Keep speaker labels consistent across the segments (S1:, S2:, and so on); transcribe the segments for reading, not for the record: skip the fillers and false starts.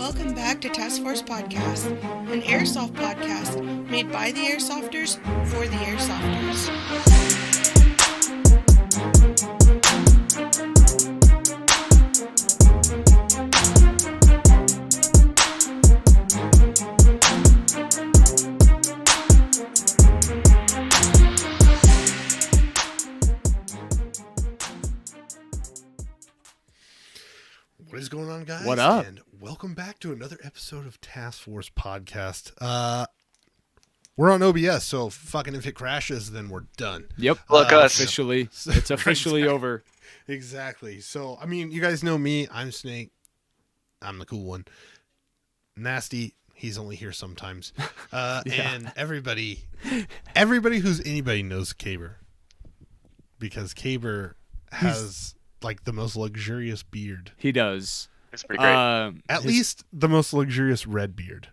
S1: Welcome back to Task Force Podcast, an airsoft podcast made by the airsofters for the airsofters.
S2: What is going on, guys?
S3: What up?
S2: And welcome back to another episode of Task Force Podcast. We're on OBS, so fucking if it crashes, then we're done.
S3: Yep.
S4: Look us.
S3: Officially. It's officially over.
S2: Exactly. So, I mean, you guys know me. I'm Snake. I'm the cool one. Nasty. He's only here sometimes.
S3: Yeah.
S2: And everybody who's anybody knows Caber. Because Caber has like the most luxurious beard.
S3: He does.
S4: It's pretty great.
S2: At least the most luxurious red beard.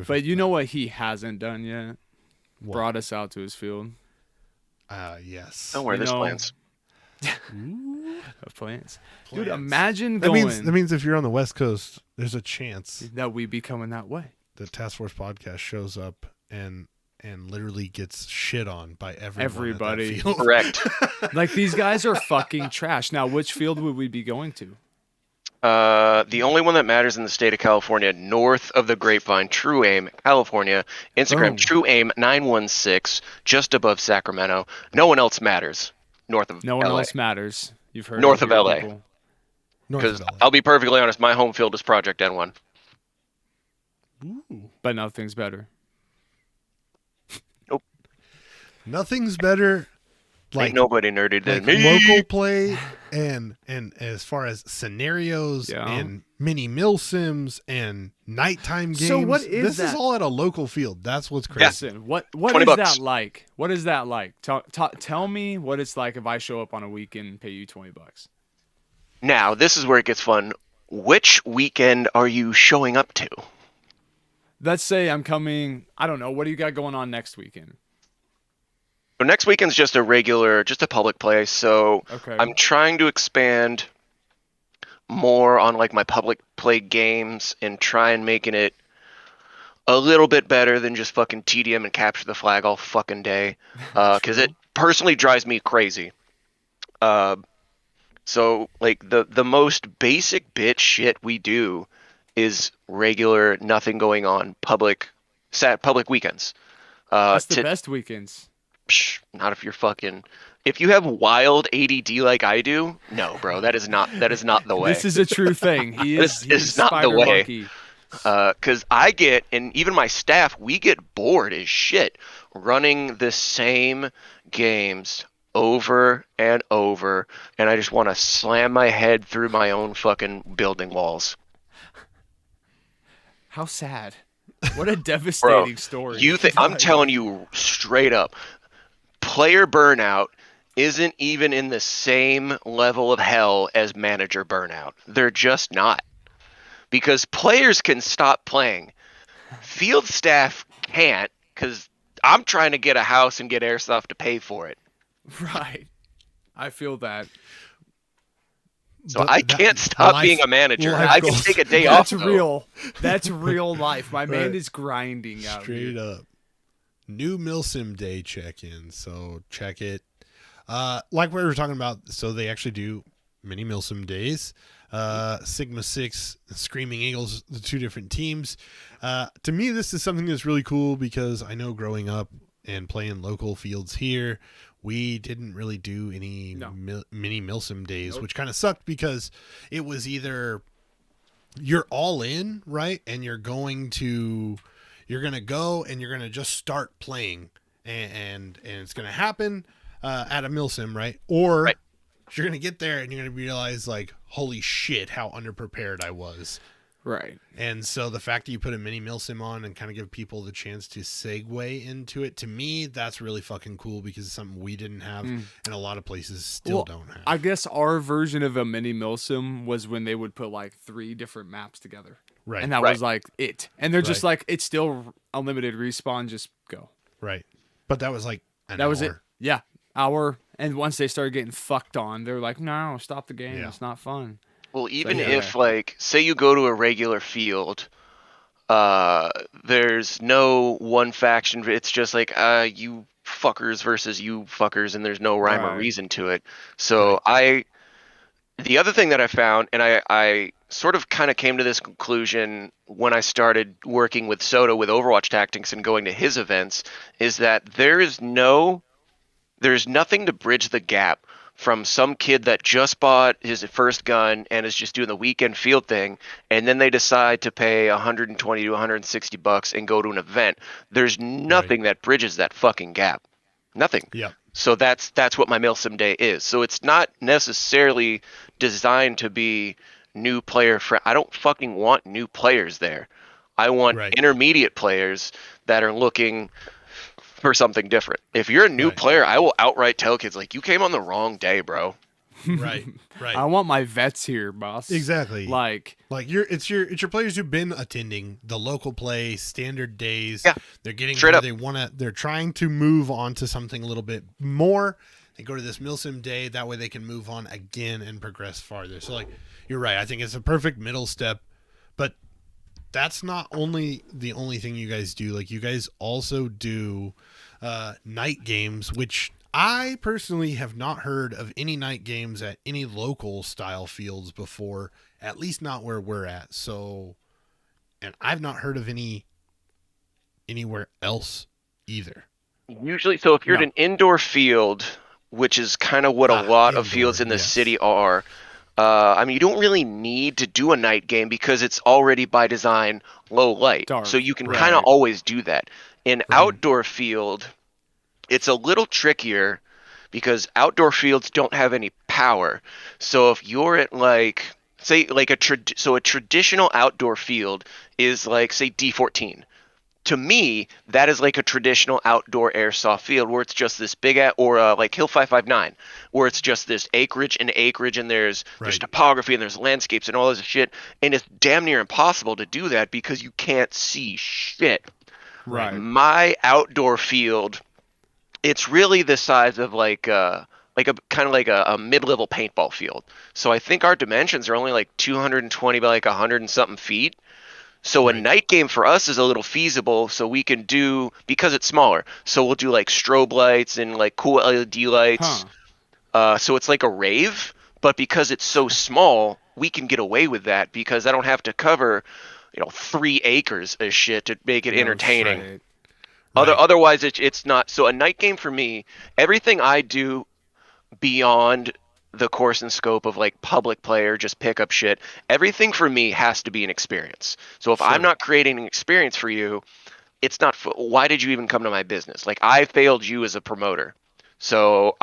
S3: But you know what he hasn't done yet?
S2: What?
S3: Brought us out to his field.
S2: Yes.
S4: Don't worry,
S3: you
S4: there's
S3: know-
S4: plans.
S3: Of plants.
S2: Plans.
S3: Dude, imagine
S2: That
S3: going
S2: means if you're on the West Coast, there's a chance
S3: that we be coming that way.
S2: the Task Force Podcast shows up and literally gets shit on by
S3: Everybody.
S2: At that field.
S4: Correct.
S3: Like, these guys are fucking trash. Now, which field would we be going to?
S4: The only one that matters in the state of California, north of the Grapevine, True Aim, California. Instagram,
S3: Oh.
S4: True Aim 916, just above Sacramento. No one else matters north of
S3: No one
S4: LA.
S3: else matters. You've heard
S4: North
S3: it
S4: of
S3: here,
S4: LA.
S3: people.
S2: North
S4: Because
S2: of LA.
S4: I'll be perfectly honest, my home field is Project N1.
S2: Ooh.
S3: But nothing's better.
S2: Nothing's better like
S4: Ain't nobody nerdy than
S2: like
S4: me.
S2: local play and as far as scenarios
S3: Yeah.
S2: and mini mil sims and nighttime games.
S3: So what is
S2: this
S3: that?
S2: is all at a local field. That's what's crazy.
S3: Listen, what
S4: 20
S3: is
S4: bucks.
S3: that like? What is that like? Tell me what it's like if I show up on a weekend and pay you $20.
S4: Now, this is where it gets fun. Which weekend are you showing up to?
S3: Let's say I'm coming. I don't know. What do you got going on next weekend?
S4: So next weekend's just a public play. So
S3: Okay.
S4: I'm trying to expand more on like my public play games and try and making it a little bit better than just fucking TDM and capture the flag all fucking day. Because it personally drives me crazy. So like the most basic bitch shit we do is regular, nothing going on public weekends.
S3: That's the best weekends.
S4: Not if you're fucking. If you have wild ADD like I do, no, bro, that is not the way.
S3: This is a true thing.
S4: This
S3: He's
S4: is not the
S3: spider
S4: way.
S3: monkey.
S4: Because I get, and even my staff, we get bored as shit running the same games over and over, and I just want to slam my head through my own fucking building walls.
S3: How sad. What a devastating story.
S4: I'm telling you straight up, player burnout isn't even in the same level of hell as manager burnout. They're just not. Because players can stop playing. Field staff can't, because I'm trying to get a house and get airsoft to pay for it.
S3: Right. I feel that.
S4: So
S2: But
S4: I
S2: that-
S4: can't stop
S2: life-
S4: being a manager.
S2: life
S4: I can
S2: goals.
S4: take a day off.
S3: That's
S4: though.
S3: real. That's real life. My man
S2: Right.
S3: is grinding out
S2: Straight
S3: here.
S2: up. New Milsim Day check-in. So check it. Like we were talking about, so they actually do mini Milsim days. Sigma 6, Screaming Eagles, the two different teams. To me, this is something that's really cool because I know growing up and playing local fields here, we didn't really do any
S3: No.
S2: mini Milsim days,
S3: Nope.
S2: which kind of sucked because it was either you're all in, right? And you're going to go and you're going to just start playing and it's going to happen at a milsim, right? Or
S4: Right.
S2: you're going to get there and you're going to realize like, holy shit, how underprepared I was.
S3: Right.
S2: And so the fact that you put a mini milsim on and kind of give people the chance to segue into it, to me, that's really fucking cool because it's something we didn't have and a lot of places still
S3: Well,
S2: don't have.
S3: I guess our version of a mini milsim was when they would put like 3 different maps together.
S2: Right.
S3: And that
S4: Right.
S3: was like it. And they're just
S2: Right.
S3: like, it's still unlimited respawn, just go.
S2: Right. But that was like an
S3: That was it.
S2: hour.
S3: Yeah. Hour. And once they started getting fucked on, they're like, no, stop the game.
S2: Yeah.
S3: It's not fun.
S4: Well, even
S3: yeah.
S4: if, like, say you go to a regular field There's no one faction. It's just like you fuckers versus you fuckers, and there's no rhyme or
S3: Right.
S4: reason to it. So the other thing that I found, and I sort of kind of came to this conclusion when I started working with Soto with Overwatch Tactics and going to his events, is that there's nothing to bridge the gap from some kid that just bought his first gun and is just doing the weekend field thing, and then they decide to pay 120 to 160 bucks and go to an event. There's nothing that bridges that fucking gap. Nothing.
S2: Yeah.
S4: So that's what my Milsim Day is. So it's not necessarily designed to be new player friend. I don't fucking want new players there. I want intermediate players that are looking for something different. If you're a new player, I will outright tell kids like, you came on the wrong day, bro.
S2: Right.
S3: I want my vets here, boss.
S2: Exactly.
S3: Like
S2: it's your players who've been attending the local play standard days.
S4: Yeah.
S2: They're getting
S4: Straight
S2: where
S4: up.
S2: they're trying to move on to something a little bit more. They go to this Milsim Day, that way they can move on again and progress farther. So like you're right. I think it's a perfect middle step, but that's not only the only thing you guys do. Like you guys also do night games, which I personally have not heard of any night games at any local style fields before, at least not where we're at. So, and I've not heard of anywhere else either.
S4: Usually, so if you're at an indoor field, which is kind of what a lot of fields in the city are, I mean, you don't really need to do a night game because it's already by design low light.
S3: Dark.
S4: So you can kind of always do that. In outdoor field, it's a little trickier because outdoor fields don't have any power. So if you're at like, say, like a traditional outdoor field is like, say, D14. To me, that is like a traditional outdoor airsoft field where it's just this big, or like Hill 559, where it's just this acreage and there's topography and there's landscapes and all this shit. And it's damn near impossible to do that because you can't see shit.
S3: Right.
S4: My outdoor field, it's really the size of like a mid-level paintball field. So I think our dimensions are only like 220 by like 100 and something feet. So a night game for us is a little feasible, so we can do, because it's smaller, so we'll do like strobe lights and like cool LED lights. So it's like a rave, but because it's so small, we can get away with that because I don't have to cover, 3 acres of shit to make it entertaining. Otherwise, it's not. So a night game for me, everything I do beyond the course and scope of like public player, just pick up shit, everything for me has to be an experience. So if I'm not creating an experience for you, it's not, why did you even come to my business? Like I failed you as a promoter. So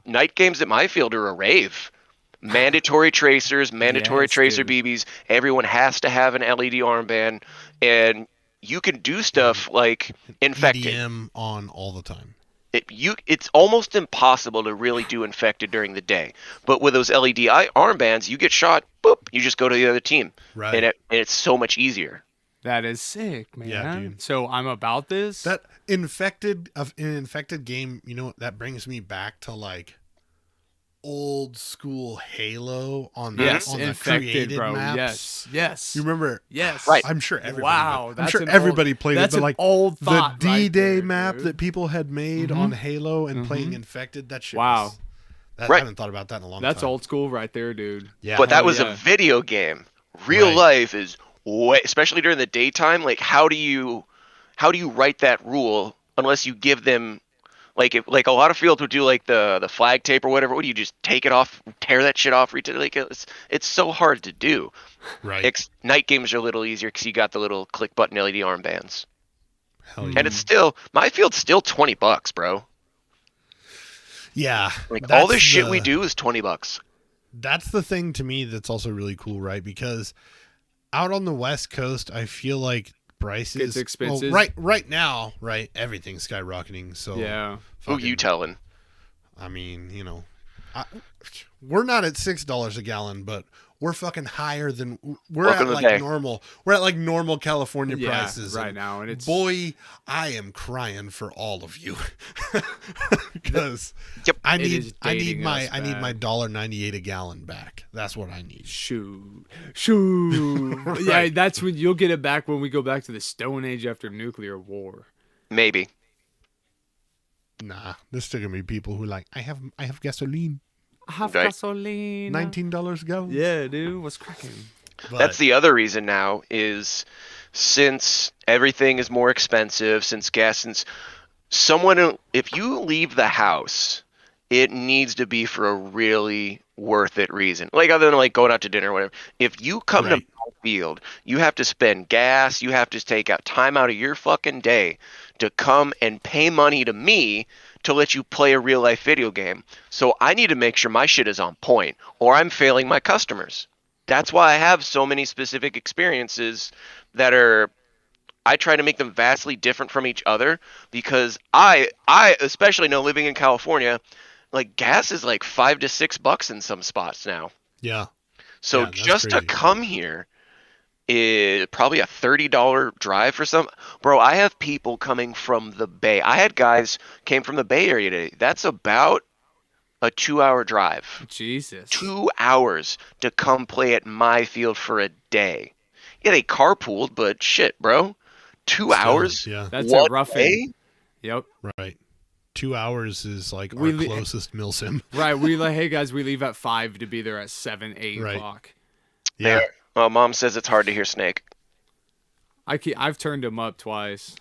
S4: night games at my field are a rave. Mandatory tracers, tracer BBs. Everyone has to have an LED armband, and you can do stuff like infected.
S2: EDM on all the time.
S4: It's almost impossible to really do infected during the day. But with those LED armbands, you get shot, boop, you just go to the other team.
S2: Right.
S4: And it's so much easier.
S3: That is sick, man.
S2: Yeah, dude.
S3: So I'm about this.
S2: That infected game, that brings me back to like old school Halo on the
S3: infected,
S2: created
S3: bro.
S2: maps.
S3: Yes.
S2: You remember?
S3: Yes.
S4: Right.
S2: I'm sure everybody.
S3: Wow,
S2: I'm sure everybody played it, but like
S3: old
S2: the
S3: thought
S2: D-Day
S3: right
S2: map
S3: there,
S2: that people had made on Halo and playing infected. That shit.
S3: Wow.
S2: I haven't thought about that in a long time.
S3: That's old school right there, dude.
S2: Yeah.
S4: But that was a video game. Real life is way, especially during the daytime. Like, how do you write that rule unless you give them, like a lot of fields would do like the flag tape or whatever. What do you just take it off, tear that shit off? Like it's so hard to do.
S2: Right.
S4: Night games are a little easier because you got the little click button LED armbands.
S2: Hell yeah.
S4: And it's still, my field's still $20, bro.
S2: Yeah.
S4: Like all this shit we do is $20.
S2: That's the thing to me that's also really cool, right? Because out on the West Coast, I feel like prices,
S3: it's expensive.
S2: Well, right now, everything's skyrocketing. So
S3: yeah.
S4: Who you telling?
S2: I mean, we're not at $6 a gallon, but we're fucking higher than we're
S4: Welcome
S2: at
S4: to the
S2: like
S4: day.
S2: normal. We're at like normal California
S3: Yeah,
S2: prices
S3: right now, and it's
S2: boy, I am crying for all of you because
S4: Yep.
S2: I
S3: It
S2: need
S3: is
S2: I need
S3: dating
S2: my
S3: us
S2: I need my
S3: bad.
S2: $1.98 a gallon back. That's what I need.
S3: shoot. Yeah,
S2: Right.
S3: that's when you'll get it back when we go back to the Stone Age after nuclear war.
S4: Maybe.
S2: Nah, there's still gonna be people who like I have gasoline,
S3: Half
S4: Right.
S3: gasoline.
S2: $19 a gallon.
S3: Yeah, dude, what's cracking?
S2: But,
S4: That's the other reason now is since everything is more expensive, since gas, since if you leave the house, it needs to be for a really worth it reason. Like other than like going out to dinner or whatever. If you come
S2: Right.
S4: to my field, you have to spend gas, you have to take out time out of your fucking day to come and pay money to me to let you play a real life video game. So I need to make sure my shit is on point or I'm failing my customers. That's why I have so many specific experiences that I try to make them vastly different from each other because I especially know living in California, like gas is like $5 to $6 in some spots now.
S2: yeah,
S4: So
S2: Yeah, that's
S4: just to
S2: crazy.
S4: come here is probably a $30 drive for some. Bro, I have people coming from the Bay. I had guys came from the Bay Area today. That's about a 2-hour drive.
S3: Jesus.
S4: 2 hours to come play at my field for a day. Yeah, they carpooled, but shit, bro. 2
S2: Still,
S4: hours?
S2: yeah,
S3: That's
S4: One
S3: a rough
S4: day?
S3: Yep.
S2: right. 2 hours is like
S3: We
S2: our
S3: li-
S2: closest milsim.
S3: Right. We like, hey guys, we leave at 5 to be there at 7, 8
S2: Right.
S3: o'clock.
S2: Yeah,
S4: There. Well, Mom says it's hard to hear Snake.
S3: I've turned him up twice.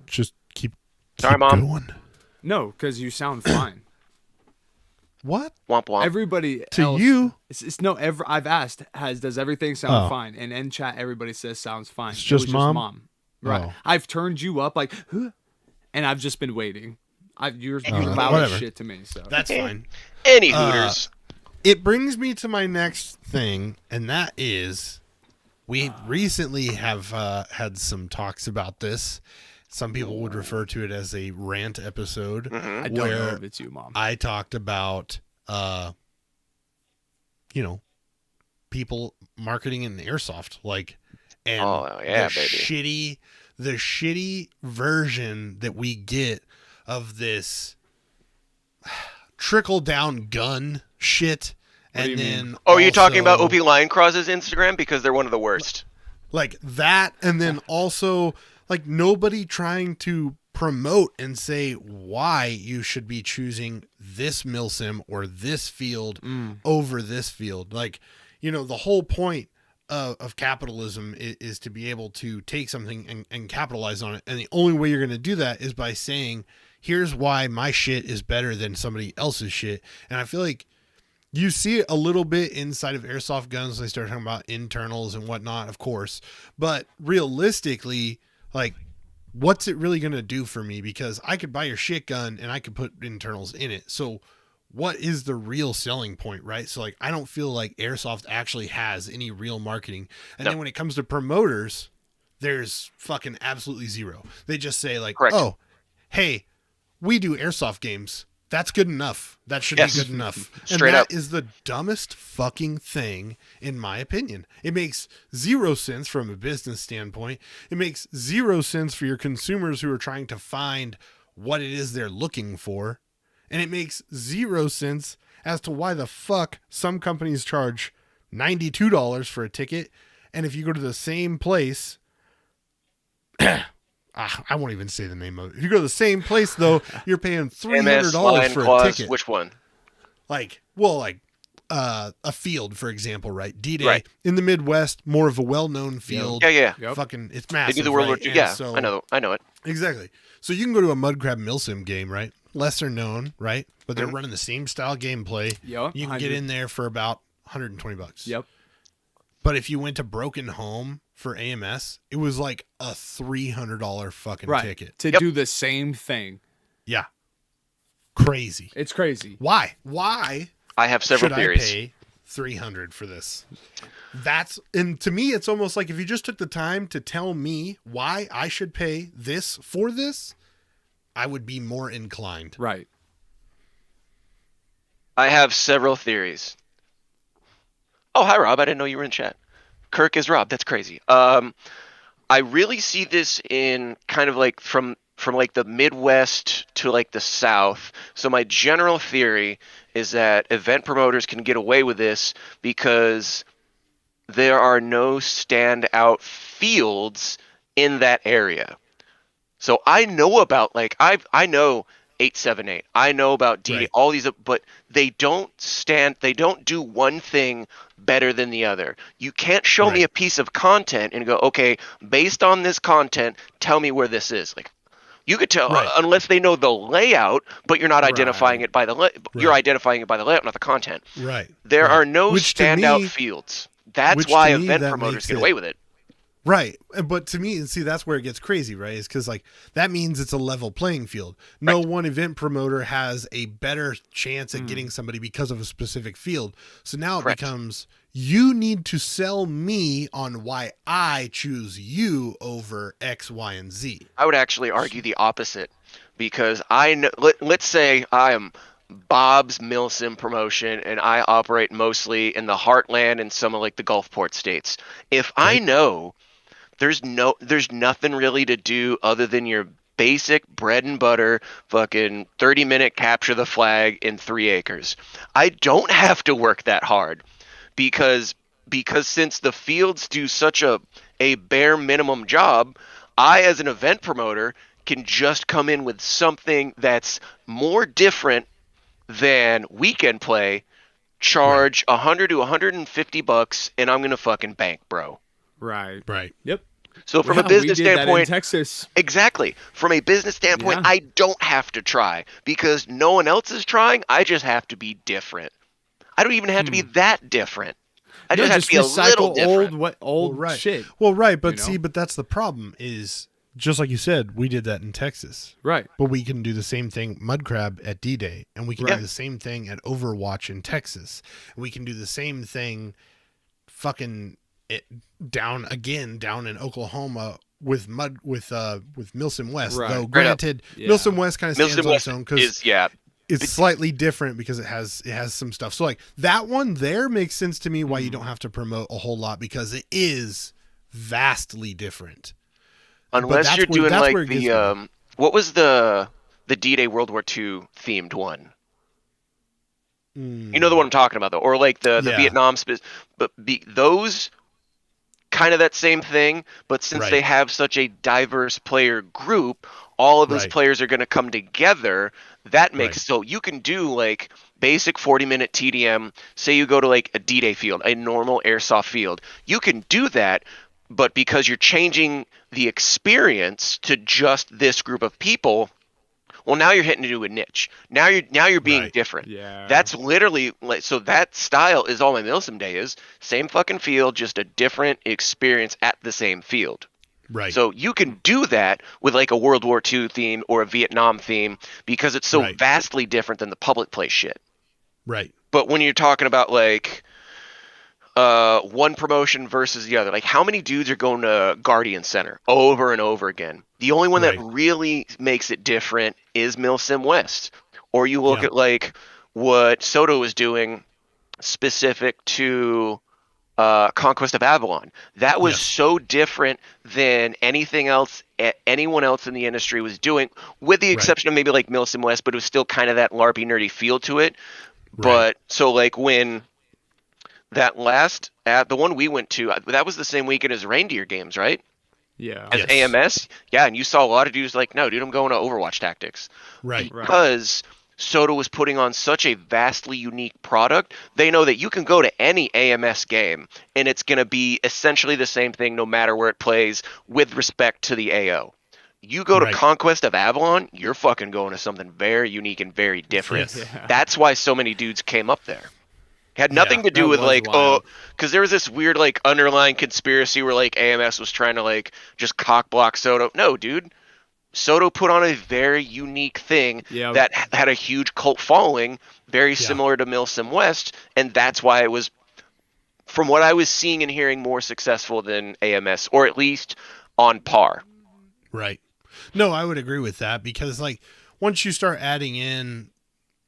S2: just keep
S4: Sorry, Mom.
S2: going.
S3: No, because you sound fine.
S2: What
S4: Womp womp.
S3: Everybody
S2: to
S3: else,
S2: you?
S3: It's no. I've asked. Does everything sound
S2: Oh.
S3: fine? And in chat, everybody says sounds fine.
S2: It's
S3: It
S2: just
S3: was
S2: Mom?
S3: Right.
S2: Oh.
S3: I've turned you up like, huh? And I've just been waiting. You're
S2: Oh,
S3: loud
S2: whatever.
S3: as shit to me. So
S2: That's fine.
S4: Any Hooters.
S2: It brings me to my next thing, and that is we recently have had some talks about this. Some people would refer to it as a rant episode
S3: I don't know
S2: where
S3: if it's you, Mom.
S2: I talked about, people marketing in airsoft, like, and
S4: Oh, yeah,
S2: the
S4: baby.
S2: the shitty version that we get of this trickle down gun shit.
S3: What do
S2: And
S3: you
S2: then,
S3: mean?
S4: Oh, are you talking about
S2: also-
S4: OP Lion Cross's Instagram? Because they're one of the worst.
S2: like that, and then also like nobody trying to promote and say why you should be choosing this milsim or this field over this field. Like, the whole point of capitalism is to be able to take something and capitalize on it, and the only way you're going to do that is by saying, here's why my shit is better than somebody else's shit. And I feel like you see it a little bit inside of airsoft guns. They start talking about internals and whatnot, of course. But realistically, like, what's it really going to do for me? Because I could buy your shit gun and I could put internals in it. So what is the real selling point, right? So, like, I don't feel like airsoft actually has any real marketing. And then when it comes to promoters, there's fucking absolutely zero. They just say, like,
S4: Correct.
S2: oh, hey, we do airsoft games. That's good enough. That should
S4: Yes.
S2: be good enough.
S4: Straight
S2: and that
S4: up.
S2: is the dumbest fucking thing, in my opinion. It makes zero sense from a business standpoint. It makes zero sense for your consumers who are trying to find what it is they're looking for. And it makes zero sense as to why the fuck some companies charge $92 for a ticket. And if you go to the same place, I won't even say the name of it. If you go to the same place, though, you're paying $300
S4: Lion
S2: for a
S4: Claws,
S2: ticket.
S4: which one?
S2: Like a field, for example, right? D-Day
S4: Right.
S2: in the Midwest, more of a well-known field.
S4: Yeah.
S3: Yep.
S2: Fucking, it's
S4: They
S2: massive.
S4: do the World War
S2: right?
S4: II.
S2: And
S4: Yeah,
S2: so,
S4: I know it.
S2: exactly. So you can go to a Mudcrab Milsim game, right? Lesser known, right? But
S4: Mm-hmm.
S2: they're running the same style gameplay.
S3: Yep,
S2: You can get in there for about $120.
S3: Yep.
S2: But if you went to Broken Home for AMS, it was like a $300 fucking
S3: Right.
S2: ticket.
S3: To
S4: Yep.
S3: do the same thing.
S2: Yeah. Crazy.
S3: It's crazy.
S2: Why? Why
S4: I have several
S2: should
S4: theories.
S2: I pay $300 for this? And to me, it's almost like if you just took the time to tell me why I should pay this for this, I would be more inclined.
S3: Right.
S4: I have several theories. Oh, hi Rob. I didn't know you were in chat. Kirk is Rob. That's crazy. I really see this in kind of like from like the Midwest to like the South. So my general theory is that event promoters can get away with this because there are no standout fields in that area. So I know about like I know 878. I know about D
S2: Right.
S4: all these, but they don't do one thing better than the other. You can't show me
S2: Right.
S4: a piece of content and go, okay, based on this content, tell me where this is. Like you could tell
S2: Right.
S4: unless they know the layout, but you're not identifying
S3: Right.
S4: it by the you're
S2: Right.
S4: identifying it by the layout, not the content.
S2: Right.
S4: There
S2: Right.
S4: are no
S2: Which to
S4: standout
S2: me,
S4: fields. That's why event
S2: that
S4: promoters
S2: makes
S4: get
S2: it
S4: away with it.
S2: right. But to me, see, that's where it gets crazy, right? Is because like that means it's a level playing field. No
S4: Right.
S2: one event promoter has a better chance at getting somebody because of a specific field. So now it
S4: Correct.
S2: becomes you need to sell me on why I choose you over X, Y, and Z.
S4: I would actually argue the opposite because I know, let's say I am Bob's Milsim promotion and I operate mostly in the heartland and some of like the Gulfport states. If I
S2: Right.
S4: know there's nothing really to do other than your basic bread and butter fucking 30-minute capture the flag in 3 acres. I don't have to work that hard because since the fields do such a bare minimum job, I as an event promoter can just come in with something that's more different than weekend play, charge 100 to 150 bucks, and I'm gonna fucking bank, bro.
S3: Right.
S2: Right.
S3: Yep.
S4: So from a
S3: Yeah, we
S4: business
S3: did that in
S4: standpoint,
S3: Texas.
S4: exactly. From a business standpoint,
S3: Yeah.
S4: I don't have to try because no one else is trying. I just have to be different. I don't even have to be that different. I
S3: No,
S4: just have
S3: just
S4: to be a little
S3: recycle
S4: different.
S3: old
S2: right.
S3: shit.
S2: Well, right. But
S3: you know?
S2: see, but that's the problem is just like you said, we did that in Texas.
S3: Right.
S2: But we can do the same thing, Mud Crab at D-Day, and we can
S3: Right.
S2: do the same thing at Overwatch in Texas. We can do the same thing fucking down in Oklahoma with Milsim West.
S3: Right.
S2: Though
S3: Right
S2: granted,
S3: Yeah.
S2: Milsim West kind of stands
S4: Milsim
S2: on
S4: West
S2: its own because
S4: is
S2: it's slightly different because it has some stuff. So like that one there makes sense to me why you don't have to promote a whole lot because it is vastly different. But
S4: unless
S2: that's
S4: you're
S2: where-
S4: doing
S2: that's
S4: like
S2: where it gets
S4: the
S2: me.
S4: what was the D-Day World War II themed one? You know the one I'm talking about though, or like the
S2: Yeah.
S4: Vietnam those kind of that same thing, but since
S2: Right.
S4: they have such a diverse player group, all of those
S2: Right.
S4: players are going to come together. That makes
S2: Right.
S4: so you can do like basic 40-minute TDM. Say you go to like a D-Day field, a normal airsoft field. You can do that, but because you're changing the experience to just this group of people, well, now you're hitting into a niche. Now you're being
S2: Right.
S4: different.
S3: Yeah.
S4: That's literally like so that style is all my Milsim Day is. Same fucking field, just a different experience at the same field.
S2: Right.
S4: So you can do that with like a World War II theme or a Vietnam theme because it's so
S2: Right.
S4: vastly different than the public play shit.
S2: Right.
S4: But when you're talking about like one promotion versus the other, like how many dudes are going to Guardian Center over and over again? The only one that
S2: Right.
S4: really makes it different is Milsim West. Or you look
S2: Yeah.
S4: at like what Soto was doing specific to Conquest of Avalon. That was
S2: Yes.
S4: so different than anything else anyone else in the industry was doing, with the exception of maybe like Milsim West, but it was still kind of that LARPy nerdy feel to it. But so like when that last at the one we went to, that was the same weekend as Reindeer Games, right?
S3: Yeah.
S4: As
S2: Yes.
S4: AMS, yeah, and you saw a lot of dudes like, no, dude, I'm going to Overwatch Tactics
S2: Right.
S4: because Soda was putting on such a vastly unique product. They know that you can go to any AMS game and it's going to be essentially the same thing no matter where it plays with respect to the AO. You go to
S2: Right.
S4: Conquest of Avalon, you're fucking going to something very unique and very different.
S2: Yes.
S3: Yeah.
S4: That's why so many dudes came up there. Had nothing
S2: Yeah,
S4: to do
S3: that
S4: with
S3: was
S4: like,
S3: wild.
S4: because there was this weird like underlying conspiracy where like AMS was trying to like just cock block Soto. No, dude. Soto put on a very unique thing
S3: Yeah.
S4: that had a huge cult following, very similar to Milsim West, and that's why it was, from what I was seeing and hearing, more successful than AMS, or at least on par.
S2: Right. No, I would agree with that because like once you start adding in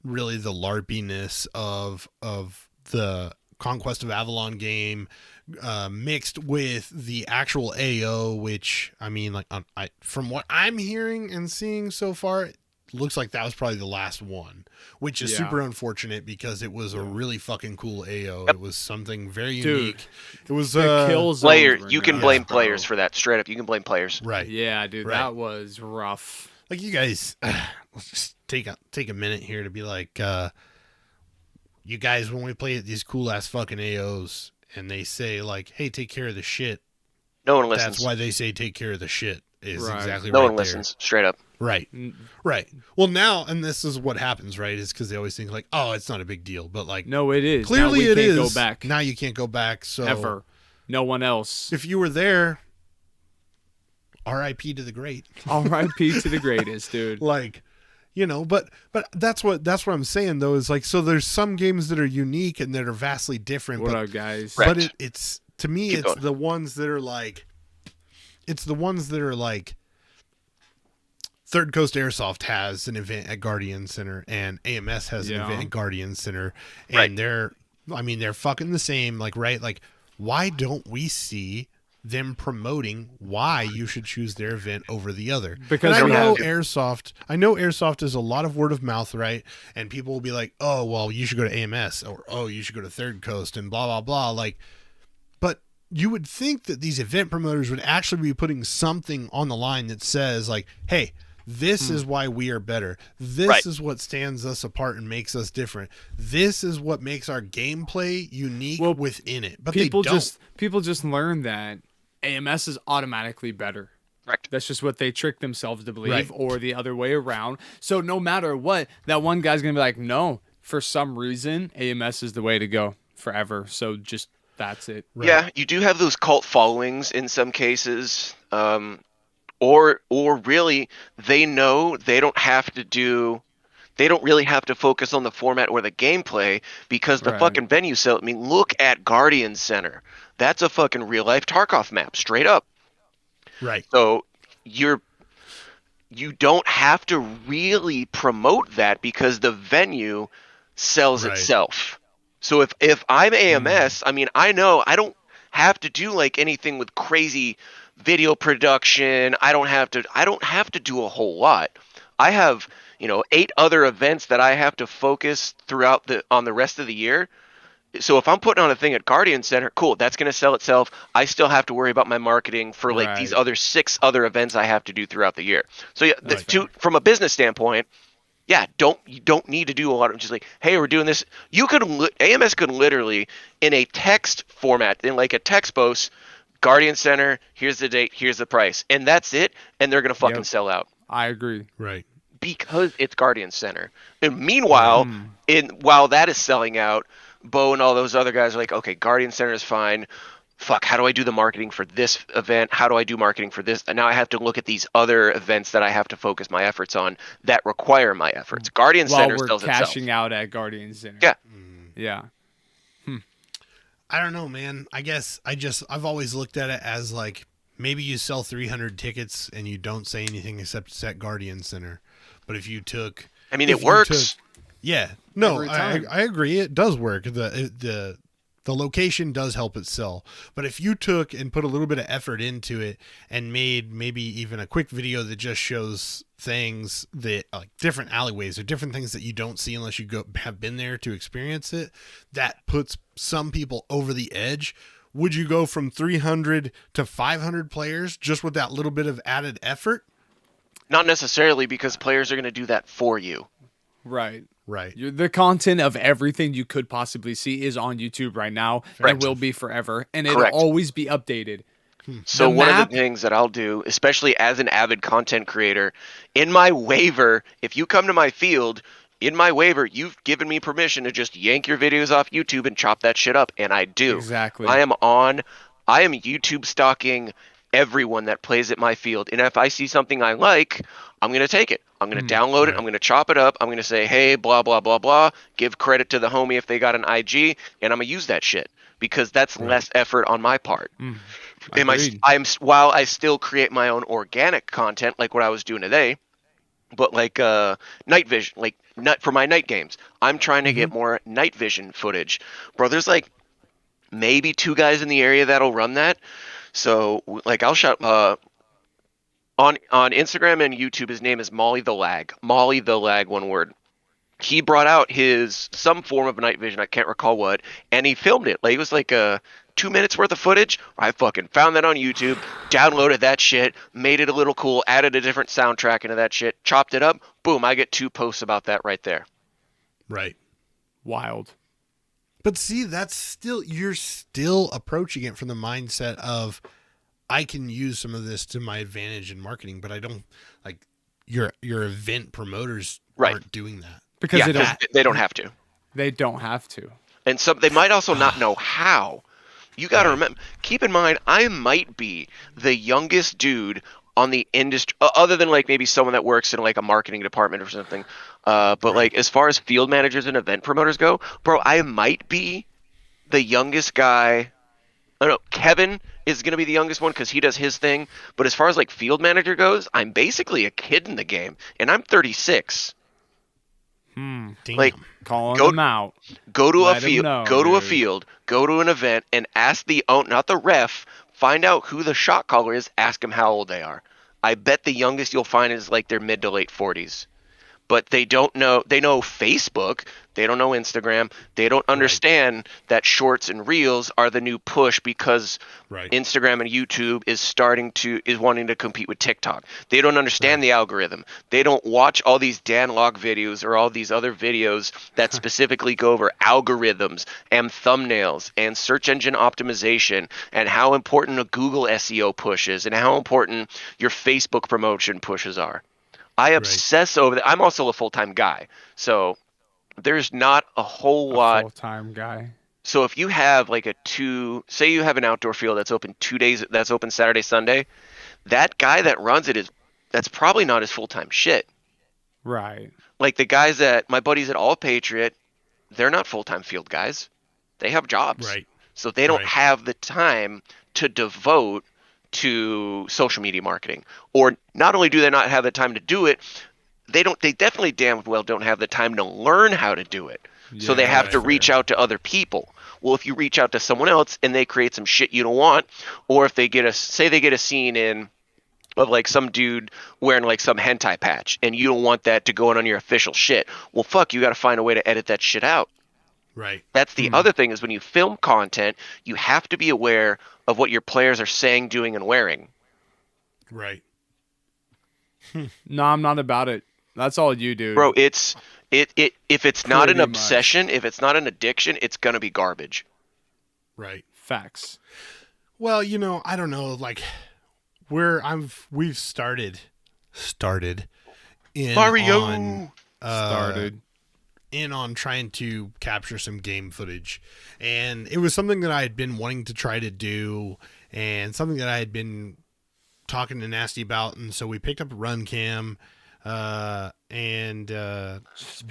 S2: really the LARPiness of the Conquest of Avalon game, mixed with the actual AO, which I mean, like, from what I'm hearing and seeing so far, it looks like that was probably the last one, which is super unfortunate because it was a really fucking cool AO. It was something very unique. It was
S3: kill zones
S4: player.
S3: were
S4: You can
S3: nuts,
S4: blame
S3: bro.
S4: players for that. Straight up, you can blame players.
S2: right.
S3: Yeah, dude,
S2: Right.
S3: that was rough.
S2: Like, you guys, let's just take a minute here to be like, you guys, when we play these cool ass fucking AOs and they say like, hey, take care of the shit.
S4: No one listens.
S2: That's why they say take care of the shit is
S3: Right.
S2: exactly
S4: no
S2: right
S4: one
S2: there.
S4: listens. Straight up.
S2: Right. Right. Well, now, and this is what happens, right? Is because they always think like, oh, it's not a big deal. But like,
S3: No, it is.
S2: clearly
S3: now we
S2: it
S3: can't
S2: is.
S3: go back.
S2: Now you can't go back. So
S3: Ever. No one else.
S2: if you were there, R.I.P. to the great.
S3: R.I.P. to the greatest, dude.
S2: Like, you know, but that's what I'm saying though, is like, so there's some games that are unique and that are vastly different.
S3: What
S2: but
S3: up, guys?
S4: Right.
S2: but it's to me,
S4: Keep
S2: it's
S4: going.
S2: the ones that are like, Third Coast Airsoft has an event at Guardian Center, and AMS has an event at Guardian Center, and
S4: Right.
S2: they're fucking the same. Like, right? Like, why don't we see them promoting why you should choose their event over the other?
S3: Because
S2: and
S3: we
S2: I know
S3: have-
S2: Airsoft is a lot of word of mouth, right? And people will be like, oh, well, you should go to AMS, or oh, you should go to Third Coast, and blah blah blah. Like, but you would think that these event promoters would actually be putting something on the line that says like, hey, this is why we are better. This
S4: Right.
S2: is what stands us apart and makes us different. This is what makes our gameplay unique
S3: Well,
S2: within it. But
S3: people
S2: they don't.
S3: people just learn that AMS is automatically better.
S4: Correct.
S3: That's just what they trick themselves to believe,
S2: Right.
S3: or the other way around. So no matter what, that one guy's gonna be like, no, for some reason, AMS is the way to go forever. So just that's it.
S2: Right.
S4: Yeah, you do have those cult followings in some cases, or really they know they don't really have to focus on the format or the gameplay because the
S3: Right.
S4: fucking venue sell. I mean, look at Guardian Center. That's a fucking real life Tarkov map, straight up.
S2: Right.
S4: So you don't have to really promote that because the venue sells
S2: Right.
S4: itself. So if I'm AMS, I mean, I know I don't have to do like anything with crazy video production. I don't have to do a whole lot. I have, 8 other events that I have to focus on the rest of the year. So if I'm putting on a thing at Guardian Center, cool, that's going to sell itself. I still have to worry about my marketing for like these
S3: Right.
S4: other 6 other events I have to do throughout the year. So yeah,
S3: That's fair.
S4: from a business standpoint, yeah, you don't need to do a lot of just like, hey, we're doing this. AMS could literally in a text format, in like a text post, Guardian Center, here's the date, here's the price, and that's it, and they're gonna fucking
S3: Yep.
S4: sell out
S3: I agree.
S2: Right.
S4: because it's Guardian Center. And meanwhile, while that is selling out, Bo and all those other guys are like, okay, Guardian Center is fine. Fuck, how do I do the marketing for this event? How do I do marketing for this? And now I have to look at these other events that I have to focus my efforts on that require my efforts. Guardian
S3: While
S4: Center
S3: we're
S4: sells
S3: cashing
S4: itself.
S3: out at Guardian Center.
S4: Yeah.
S3: Yeah.
S2: I don't know, man. I guess I've always looked at it as like, maybe you sell 300 tickets and you don't say anything except it's at Guardian Center. But if you took,
S4: I mean,
S2: if
S4: it
S2: you
S4: works.
S2: yeah, no,
S3: Every time.
S2: I agree. It does work. The location does help it sell. But if you took and put a little bit of effort into it and made maybe even a quick video that just shows things that like different alleyways or different things that you don't see unless you have been there to experience it, that puts some people over the edge. Would you go from 300 to 500 players just with that little bit of added effort?
S4: Not necessarily, because players are going to do that for you.
S3: Right.
S2: Right.
S3: The content of everything you could possibly see is on YouTube right now and will be forever, and it'll
S4: Correct.
S3: always be updated.
S4: So
S3: The
S4: one
S3: map-
S4: of the things that I'll do, especially as an avid content creator, in my waiver, if you come to my field, in my waiver, you've given me permission to just yank your videos off YouTube and chop that shit up, and I do.
S3: Exactly.
S4: I am YouTube stalking everyone that plays at my field, and if I see something I like, I'm going to take it. I'm going to download it. I'm going to chop it up. I'm going to say, hey, blah, blah, blah, blah. Give credit to the homie if they got an IG, and I'm going to use that shit because that's less effort on my part.
S3: Agreed.
S4: While I still create my own organic content, like what I was doing today, but like night vision, like for my night games, I'm trying to get more night vision footage, bro. There's like maybe 2 guys in the area that'll run that. So like I'll shout on Instagram and YouTube. His name is Molly the Lag. Molly the Lag, one word. He brought out some form of night vision. I can't recall what, and he filmed it. Like it was like 2 minutes worth of footage. I fucking found that on YouTube, downloaded that shit, made it a little cool, added a different soundtrack into that shit, chopped it up. Boom! I get 2 posts about that right there.
S2: Right.
S3: Wild.
S2: But see, you're still approaching it from the mindset of I can use some of this to my advantage in marketing, but I don't like your event promoters aren't doing that.
S3: Because
S4: they don't have to.
S3: They don't have to.
S4: And they might also not know how. You got to remember, keep in mind, I might be the youngest dude on the industry, other than like maybe someone that works in like a marketing department or something. But like as far as field managers and event promoters go, bro, I might be the youngest guy. I don't know. Kevin is going to be the youngest one because he does his thing. But as far as like field manager goes, I'm basically a kid in the game, and I'm 36.
S2: Damn.
S4: Like
S3: Calling them out.
S4: Go to
S3: Let
S4: a field.
S3: 'em know,
S4: Go to a
S3: dude.
S4: field. Go to an event and ask the not the ref. Find out who the shot caller is. Ask them how old they are. I bet the youngest you'll find is like their mid to late 40s. But they don't know. They know Facebook. They don't know Instagram. They don't understand that shorts and reels are the new push because Instagram and YouTube is wanting to compete with TikTok. They don't understand the algorithm. They don't watch all these Dan Lok videos or all these other videos that specifically go over algorithms and thumbnails and search engine optimization and how important a Google SEO push is and how important your Facebook promotion pushes are. I obsess over that. I'm also a full-time guy, so there's not a whole lot.
S3: Full-time guy.
S4: So if you have like say you have an outdoor field that's open 2 days, that's open Saturday, Sunday, that guy that runs it that's probably not his full-time shit.
S3: Right.
S4: Like the guys my buddies at All Patriot, they're not full-time field guys. They have jobs.
S2: Right.
S4: So they don't have the time to devote to social media marketing. Or not only do they not have the time to do it, they definitely damn well don't have the time to learn how to do it. So they have to reach out to other people. Well, if you reach out to someone else and they create some shit you don't want, or if they get a scene in of like some dude wearing like some hentai patch and you don't want that to go on your official shit, well, fuck, you got to find a way to edit that shit out.
S2: Right.
S4: That's the other thing is when you film content, you have to be aware of what your players are saying, doing, and wearing.
S2: Right.
S3: No, I'm not about it. That's all you do.
S4: Bro, if it's not an
S3: Pretty
S4: obsession, if it's not an addiction, it's going to be garbage.
S2: Right.
S3: Facts.
S2: Well, I don't know, like we've started in
S4: Mario
S3: Started.
S2: in on trying to capture some game footage, and it was something that I had been wanting to try to do and something that I had been talking to Nasty about, and so we picked up a run cam and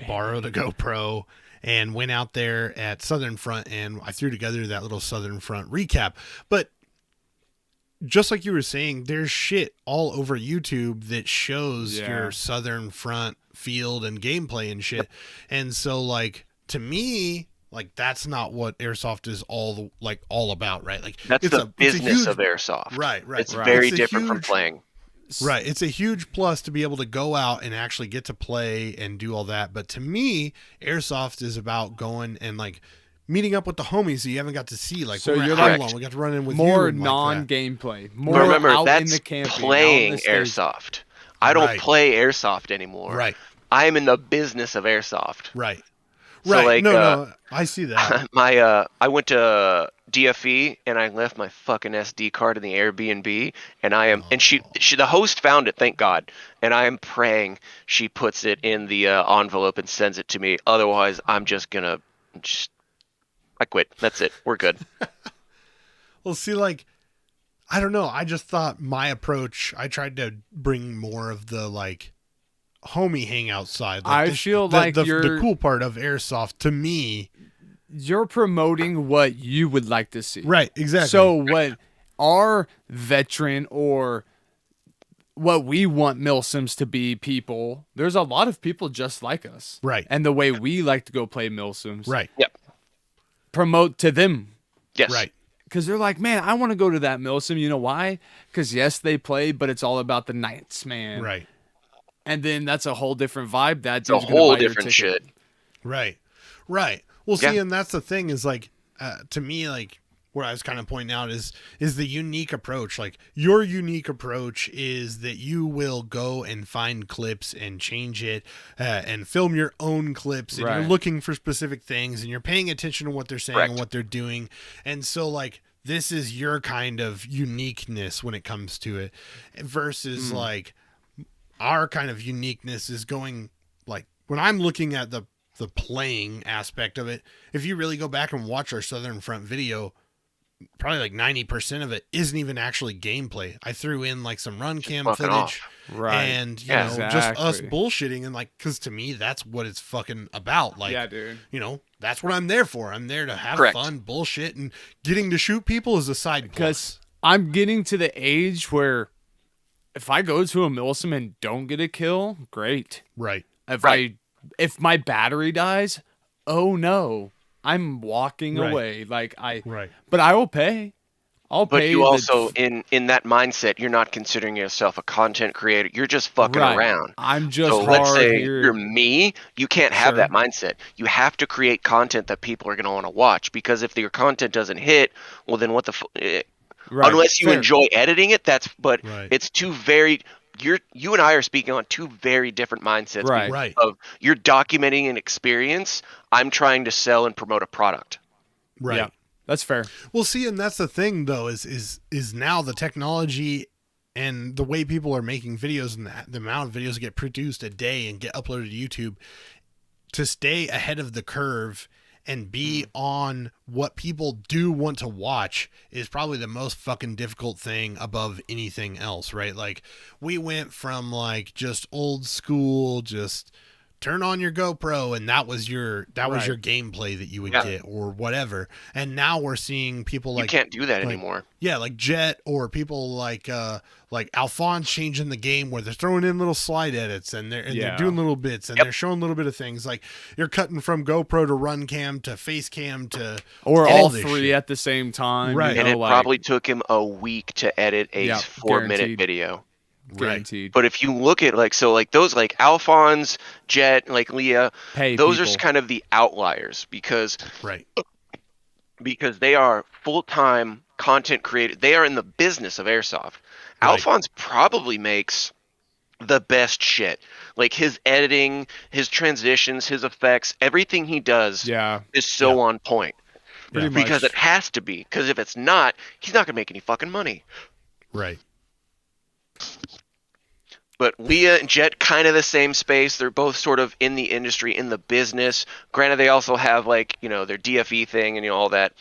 S2: borrowed a GoPro and went out there at Southern Front, and I threw together that little Southern Front recap. But just like you were saying, there's shit all over YouTube that shows your Southern Front field and gameplay and shit. And so, like, to me, like, that's not what airsoft is all about, right? Like,
S4: that's the business of airsoft.
S2: Right.
S4: It's very different from playing.
S2: Right. It's a huge plus to be able to go out and actually get to play and do all that. But to me, airsoft is about going and like meeting up with the homies that you haven't got to see. Like,
S3: So
S2: we're
S3: you're
S2: at
S3: like
S2: Idelon, we got to run in with
S3: more
S2: you and like
S3: non-gameplay. More
S4: But remember,
S3: out
S4: that's
S3: in the camping,
S4: playing
S3: out on the stage.
S4: airsoft. I don't play airsoft anymore.
S2: Right.
S4: I am in the business of airsoft.
S2: Right.
S4: So,
S2: Right.
S4: like,
S2: No, I see that.
S4: I went to DFE and I left my fucking SD card in the Airbnb, and I am and she the host found it, thank God, and I am praying she puts it in the envelope and sends it to me. Otherwise, I'm just gonna I quit. That's it. We're good.
S2: Well, see, like, I don't know. I just thought my approach, I tried to bring more of the like homie hangout side. Like,
S3: I feel like
S2: the cool part of airsoft to me.
S3: You're promoting what you would like to see.
S2: Right, exactly.
S3: So what our veteran or what we want milsims to be, people. There's a lot of people just like us.
S2: Right.
S3: And the way we like to go play milsims.
S2: Right.
S4: Yep.
S3: Promote to them.
S4: Yes.
S2: Right.
S3: Because they're like, man, I want to go to that milsim. You know why? Because yes, they play, but it's all about the nights, man.
S2: Right.
S3: And then that's a whole different vibe. That's
S4: a whole different shit.
S2: Right. Right. Well, see,
S4: Yeah.
S2: and that's the thing is like, to me, like what I was kind of pointing out is the unique approach. Like your unique approach is that you will go and find clips and change it and film your own clips, and
S3: Right.
S2: you're looking for specific things and you're paying attention to what they're saying
S4: Correct.
S2: and what they're doing. And so like, this is your kind of uniqueness when it comes to it versus like our kind of uniqueness is going like when I'm looking at the playing aspect of it. If you really go back and watch our Southern Front video, probably like 90% of it isn't even actually gameplay. I threw in like some run cam
S4: fucking
S2: footage
S4: off.
S3: Right.
S2: and you
S4: Yeah,
S2: know, just us
S3: exactly.
S2: bullshitting and like, cause to me, that's what it's fucking about. Like,
S3: Yeah, dude.
S2: you know, that's what I'm there for. I'm there to have
S4: Correct.
S2: fun, bullshit, and getting to shoot people is a side
S3: Because
S2: plus.
S3: I'm getting to the age where if I go to a milsim and don't get a kill, great.
S2: Right.
S3: If my battery dies, oh no, I'm walking
S2: Right.
S3: away.
S2: Right.
S3: But I will pay. I'll
S4: But
S3: pay.
S4: you also, in that mindset, you're not considering yourself a content creator. You're just fucking
S3: Right.
S4: around.
S3: I'm just
S4: So
S3: hard
S4: let's say
S3: here.
S4: you're me, you can't have
S3: Sure.
S4: that mindset. You have to create content that people are going to want to watch, because if your content doesn't hit, well then what the
S3: Right.
S4: unless you
S3: Fair.
S4: enjoy editing it, but
S2: Right.
S4: it's two very you and I are speaking on two very different mindsets.
S3: Right.
S2: Right.
S4: Of you're documenting an experience, I'm trying to sell and promote a product.
S2: Right.
S3: Yeah, that's fair.
S2: Well, see, and that's the thing though, is now the technology and the way people are making videos and the amount of videos that get produced a day and get uploaded to YouTube, to stay ahead of the curve and be on what people do want to watch is probably the most fucking difficult thing above anything else, right? Like we went from like just old school, just turn on your GoPro and that was your
S3: Right.
S2: gameplay that you would
S4: Yeah.
S2: get or whatever. And now we're seeing people like
S4: you can't do that
S2: like-
S4: anymore.
S2: yeah, like Jet or people like Alphonse changing the game where they're throwing in little slide edits and they're
S3: Yeah.
S2: doing little bits and
S4: Yep.
S2: they're showing a little bit of things. Like you're cutting from GoPro to run cam to face cam to
S3: Or
S2: all
S3: all
S2: this
S3: three
S2: shit.
S3: at the same time.
S2: Right.
S4: And
S3: know,
S4: it
S3: like,
S4: probably took him a week to edit a
S3: Yeah,
S4: 4-minute
S3: guaranteed.
S4: video.
S3: guaranteed.
S4: But if you look at those like Alphonse, Jet, like Leah,
S3: Pay
S4: those
S3: people.
S4: are kind of the outliers because
S2: Right.
S4: they are full-time content creators. They are in the business of airsoft.
S2: Right.
S4: Alphonse probably makes the best shit. Like his editing, his transitions, his effects, everything he does
S3: Yeah.
S4: is so
S2: Yeah.
S4: on point.
S3: Pretty
S4: Because
S3: much.
S4: it has to be. Because if it's not, he's not going to make any fucking money.
S2: Right.
S4: But Leah and Jet kind of the same space. They're both sort of in the industry, in the business. Granted, they also have like, their DFE thing and all that.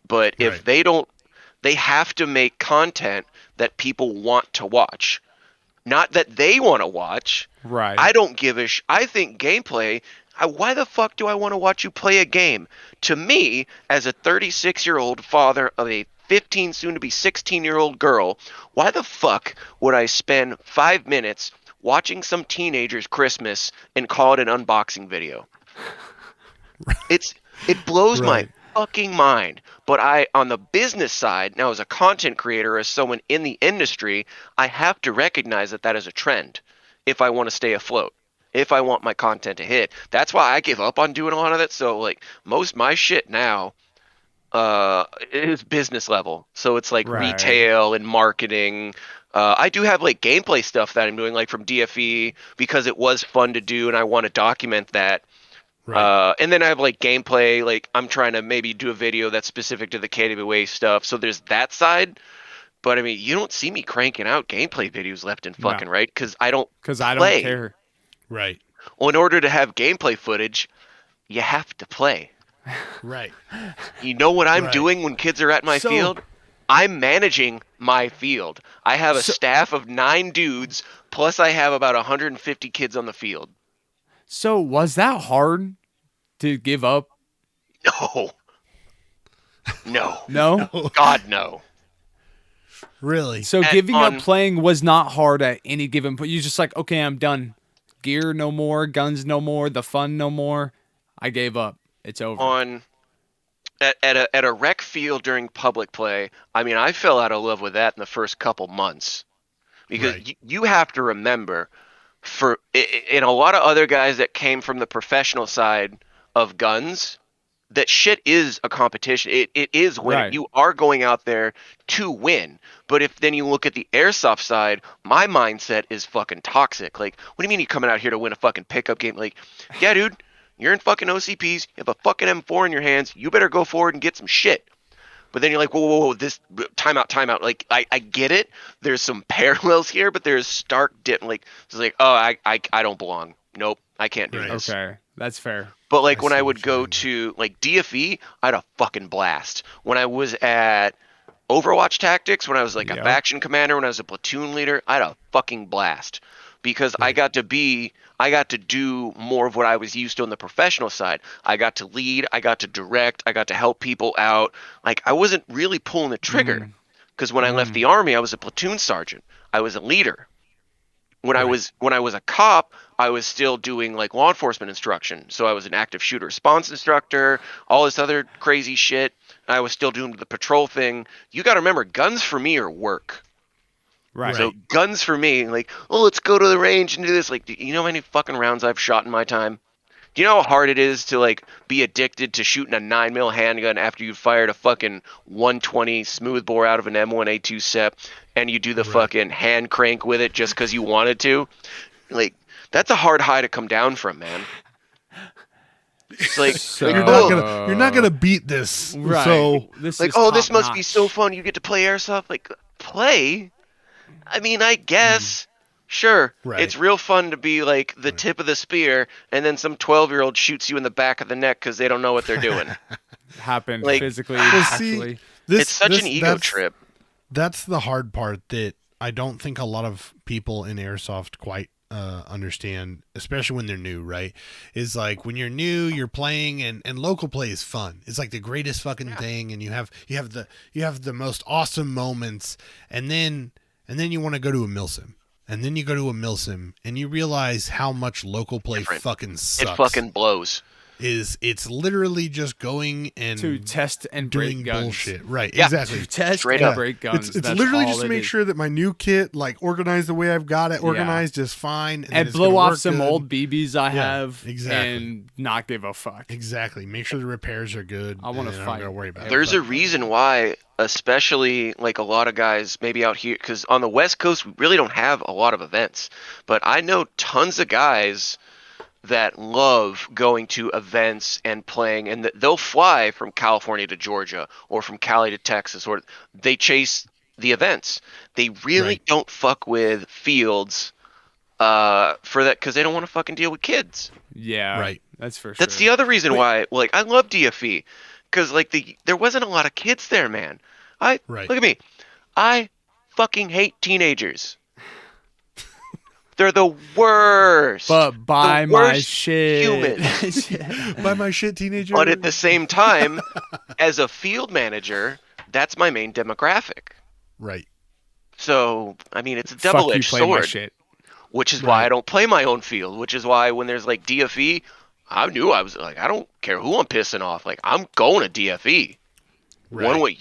S4: But if
S2: Right.
S4: they don't, they have to make content that people want to watch. Not that they want to watch.
S3: Right.
S4: I don't give a I think gameplay, why the fuck do I want to watch you play a game? To me, as a 36-year-old father of a 15, soon to be 16-year-old girl, why the fuck would I spend 5 minutes watching some teenager's Christmas and call it an unboxing video? It blows my
S2: Right.
S4: fucking mind. But on the business side, now as a content creator, as someone in the industry, I have to recognize that is a trend if I want to stay afloat. If I want my content to hit. That's why I give up on doing a lot of that. So like most my shit now is business level. So it's like
S3: Right.
S4: retail and marketing. I do have like gameplay stuff that I'm doing like from DFE because it was fun to do and I want to document that.
S2: Right.
S4: And then I have like gameplay, like I'm trying to maybe do a video that's specific to the KWA stuff. So there's that side. But I mean, you don't see me cranking out gameplay videos left and
S3: No.
S4: fucking right because I don't
S3: Because I
S4: play.
S3: don't care.
S2: Right.
S4: Well, in order to have gameplay footage, you have to play.
S2: Right.
S4: You know what I'm
S2: Right.
S4: doing when kids are at my
S3: So-
S4: field? I'm managing my field. I have a
S3: So-
S4: staff of 9 dudes, plus I have about 150 kids on the field.
S3: So was that hard to give up?
S4: No. No.
S3: No.
S4: God, no.
S2: Really?
S3: So giving up playing was not hard at any given point. You're just like, okay, I'm done. Gear no more, guns no more, the fun no more. I gave up. It's over.
S4: At a rec field during public play, I mean, I fell out of love with that in the first couple months. Because you have to remember, and a lot of other guys that came from the professional side of guns, that shit is a competition. It is winning.
S3: Right.
S4: You are going out there to win. But if then you look at the airsoft side, my mindset is fucking toxic. Like, what do you mean you're coming out here to win a fucking pickup game? Like, yeah, dude, you're in fucking OCPs. You have a fucking M4 in your hands. You better go forward and get some shit. But then you're like, whoa, this timeout. Like, I get it. There's some parallels here, but there's stark dip. Like, it's like, oh, I don't belong. Nope, I can't do this.
S3: Okay, that's fair.
S4: But like when I would go to like DFE, I had a fucking blast. When I was at Overwatch Tactics, when I was like a faction commander, when I was a platoon leader, I had a fucking blast because I got to do more of what I was used to on the professional side. I got to lead, I got to direct, I got to help people out. Like I wasn't really pulling the trigger because when I left the army, I was a platoon sergeant. I was a leader. When I was a cop, I was still doing like law enforcement instruction. So I was an active shooter response instructor, all this other crazy shit. I was still doing the patrol thing. You got to remember, guns for me are work.
S3: Right.
S4: So guns for me, like, oh, let's go to the range and do this. Like, do you know how many fucking rounds I've shot in my time? Do you know how hard it is to like be addicted to shooting a 9mm handgun after you fired a fucking 120 smoothbore out of an M1A2 SEP and you do the fucking hand crank with it just because you wanted to? Like, that's a hard high to come down from, man. It's like,
S2: you're not gonna beat this.
S3: Right.
S2: So
S3: this
S4: like,
S3: is
S4: this must
S3: top-notch.
S4: be so fun. You get to play airsoft. Like, play? I mean, I guess. Sure, it's real fun to be like the tip of the spear, and then some 12-year-old shoots you in the back of the neck because they don't know what they're doing.
S3: Happened
S4: like,
S3: physically,
S2: see,
S3: actually.
S4: It's such an ego trip.
S2: That's the hard part that I don't think a lot of people in airsoft quite understand, especially when they're new, right? Is like when you're new, you're playing and local play is fun. It's like the greatest fucking thing, and you have the most awesome moments, and then you want to go to a milsim. And then you go to a milsim and you realize how much local play fucking sucks.
S4: It fucking blows.
S2: It's literally just going and
S3: to test and
S2: doing
S3: break guns.
S2: bullshit. Right,
S4: Yeah.
S2: exactly.
S3: To test
S4: Straight
S3: and
S4: up.
S3: break guns.
S2: It's
S3: That's
S2: literally
S3: all
S2: just to
S3: it
S2: make
S3: is.
S2: sure that my new kit, like, organized the way I've got it, organized just fine.
S3: And
S2: it's
S3: blow
S2: gonna
S3: off
S2: work
S3: some
S2: good.
S3: old BBs I have
S2: exactly.
S3: and not give a fuck.
S2: Exactly. Make sure the repairs are good.
S3: I wanna
S2: and
S3: fight.
S2: don't gotta worry about it.
S4: There's a reason why, especially like a lot of guys maybe out here, because on the West Coast we really don't have a lot of events. But I know tons of guys that love going to events and playing, and they'll fly from California to Georgia or from Cali to Texas, or they chase the events. They really don't fuck with fields for that because they don't want to fucking deal with kids.
S3: Yeah,
S2: Right.
S3: That's for sure.
S4: That's the other reason why, like, I love DFE, because like there wasn't a lot of kids there, man. Look at me, I fucking hate teenagers. They're the worst.
S3: But buy
S4: The
S3: my
S4: worst
S3: shit.
S4: humans.
S2: Buy my shit, teenager.
S4: But at the same time, as a field manager, that's my main demographic.
S2: Right.
S4: So, I mean, it's a
S3: Fuck you,
S4: double-edged
S3: play my
S4: sword,
S3: shit.
S4: which is why I don't play my own field, which is why when there's like DFE, I knew I was like, I don't care who I'm pissing off. Like, I'm going to DFE.
S2: Right.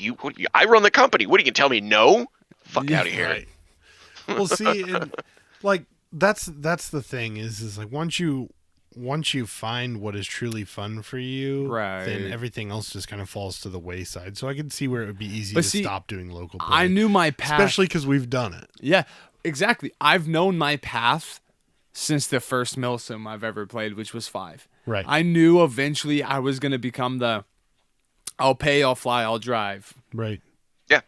S4: I run the company. What, are you going to tell me no? Fuck out of here.
S2: Right. Well, see, and, like, that's the thing is like once you find what is truly fun for you,
S3: Right.
S2: then everything else just kind of falls to the wayside. So I can see where it would be easy
S3: But
S2: to
S3: see,
S2: stop doing local play.
S3: I knew my path.
S2: especially because we've done it.
S3: Yeah, exactly. I've known my path since the first milsim I've ever played, which was 5.
S2: Right.
S3: I knew eventually I was going to become I'll pay, I'll fly, I'll drive.
S2: Right.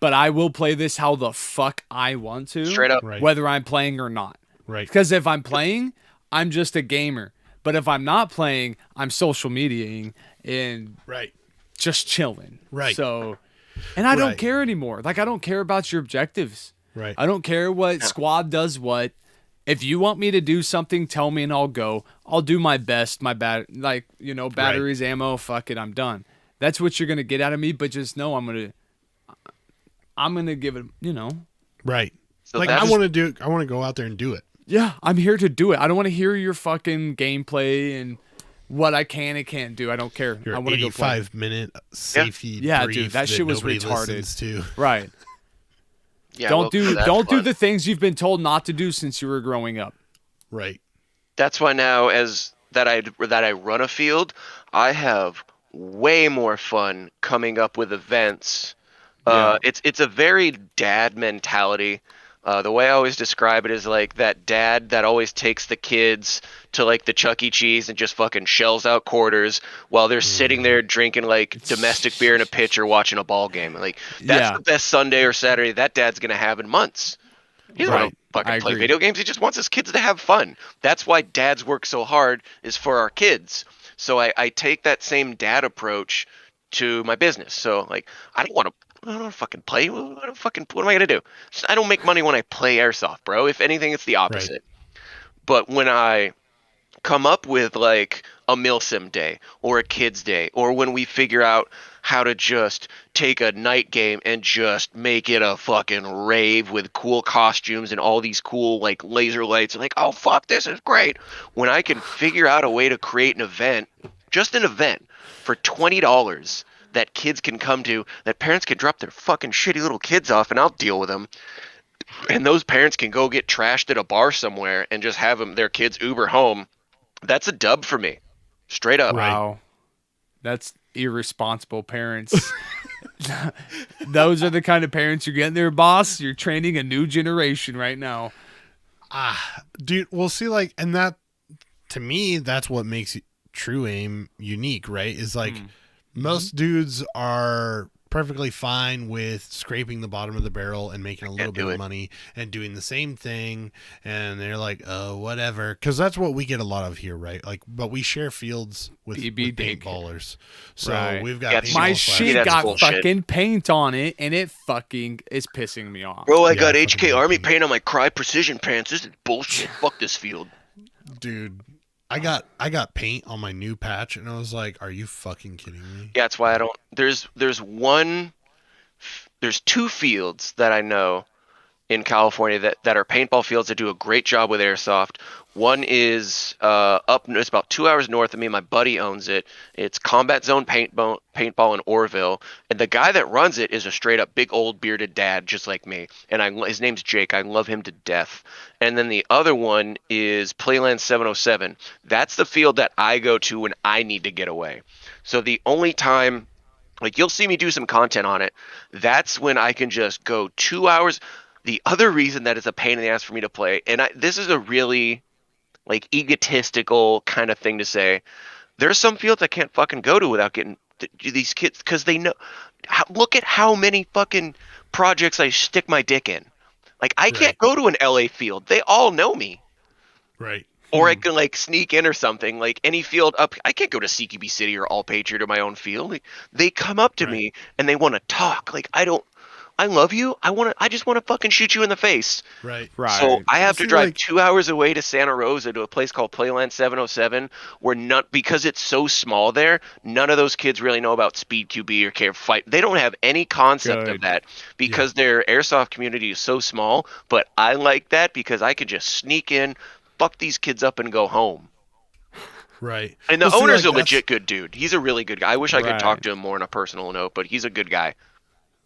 S3: But I will play this how the fuck I want to.
S4: Straight up.
S2: Right.
S3: Whether I'm playing or not.
S2: Right.
S3: Because if I'm playing, I'm just a gamer. But if I'm not playing, I'm social mediating and
S2: Right.
S3: just chilling.
S2: Right.
S3: So, and I don't
S2: Right.
S3: care anymore. Like, I don't care about your objectives.
S2: Right.
S3: I don't care what squad does what. If you want me to do something, tell me and I'll go. I'll do my best. Batteries, ammo, fuck it, I'm done. That's what you're going to get out of me, but just know I'm I'm gonna give it.
S2: Right.
S4: So
S2: Like, I want to go out there and do it.
S3: Yeah, I'm here to do it. I don't want to hear your fucking gameplay and what I can and can't do. I don't care.
S2: Your
S3: I want to go play.
S2: 85-minute safety
S3: Yeah,
S2: brief
S3: dude, that shit was
S2: nobody
S3: retarded.
S2: listens to.
S3: Right.
S4: Yeah,
S3: Don't do
S4: fun.
S3: the things you've been told not to do since you were growing up.
S2: Right.
S4: That's why now, as that I run a field, I have way more fun coming up with events. It's a very dad mentality. The way I always describe it is like that dad that always takes the kids to like the Chuck E. Cheese and just fucking shells out quarters while they're sitting there drinking like domestic beer in a pitcher watching a ball game. Like that's the best Sunday or Saturday that dad's gonna have in months. He doesn't want to fucking play video games. He just wants his kids to have fun. That's why dads work so hard, is for our kids. So I take that same dad approach to my business. So like I don't fucking play. What am I gonna do? I don't make money when I play airsoft, bro. If anything, it's the opposite. Right. But when I come up with like a milsim day or a kids day, or when we figure out how to just take a night game and just make it a fucking rave with cool costumes and all these cool like laser lights, like, oh fuck, this is great. When I can figure out a way to create an event, just an event for $20 that kids can come to, that parents can drop their fucking shitty little kids off and I'll deal with them. And those parents can go get trashed at a bar somewhere and just have their kids Uber home. That's a dub for me. Straight up.
S3: Wow. That's irresponsible parents. Those are the kind of parents you're getting there, boss. You're training a new generation right now.
S2: Dude, we'll see, like, and that, to me, that's what makes True Aim unique, right? Is like, most dudes are perfectly fine with scraping the bottom of the barrel and making a little bit of money and doing the same thing, and they're like, oh, whatever, because that's what we get a lot of here, right? Like, but we share fields with paintballers, so we've got
S3: my shit got fucking paint on it, and it fucking is pissing me off,
S4: bro. I got HK Army paint on my Cry Precision pants. This is bullshit. Fuck this field,
S2: dude. I got paint on my new patch, and I was like, "Are you fucking kidding me?"
S4: Yeah, that's why I don't. There's two fields that I know in California that are paintball fields that do a great job with airsoft. One is it's about 2 hours north of me. My buddy owns it. It's Combat Zone Paintball in Orville, and the guy that runs it is a straight up big old bearded dad just like me. And his name's Jake. I love him to death. And then the other one is Playland 707. That's the field that I go to when I need to get away. So the only time, like, you'll see me do some content on it, that's when I can just go 2 hours. The other reason that it's a pain in the ass for me to play, and this is a really like egotistical kind of thing to say, there's some fields I can't fucking go to without getting these kids, because they know. Look at how many fucking projects I stick my dick in. Like, I can't go to an LA field. They all know me.
S2: Right.
S4: Or I can like sneak in or something. Like any field up, I can't go to CQB City or All Patriot or my own field. Like, they come up to me and they want to talk. Like, I love you. I just want to fucking shoot you in the face.
S2: Right.
S4: So I have to drive 2 hours away to Santa Rosa to a place called Playland 707, where because it's so small there, none of those kids really know about Speed QB or care fight. They don't have any concept of that because their airsoft community is so small. But I like that because I could just sneak in, fuck these kids up, and go home.
S2: Right.
S4: And the owner's a legit good dude. He's a really good guy. I wish I could talk to him more on a personal note, but he's a good guy.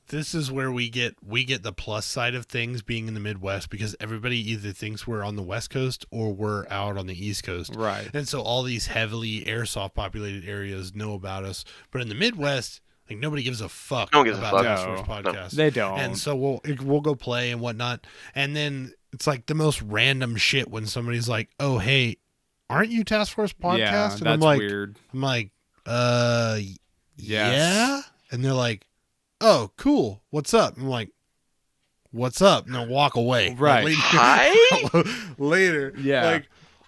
S2: This is where we get the plus side of things being in the Midwest, because everybody either thinks we're on the West Coast or we're out on the East Coast.
S3: Right.
S2: And so all these heavily airsoft populated areas know about us. But in the Midwest, like, nobody gives a fuck about TaskForce Podcast.
S3: No, they don't.
S2: And so we'll go play and whatnot. And then it's like the most random shit when somebody's like, oh, hey, aren't you TaskForce Podcast?
S3: Yeah,
S2: and
S3: that's
S2: I'm like,
S3: weird.
S2: I'm like, yeah. And they're like, oh, cool. What's up? I'm like, what's up? And I'll walk away.
S3: Right.
S2: Like,
S4: Hi?
S2: later.
S3: Yeah.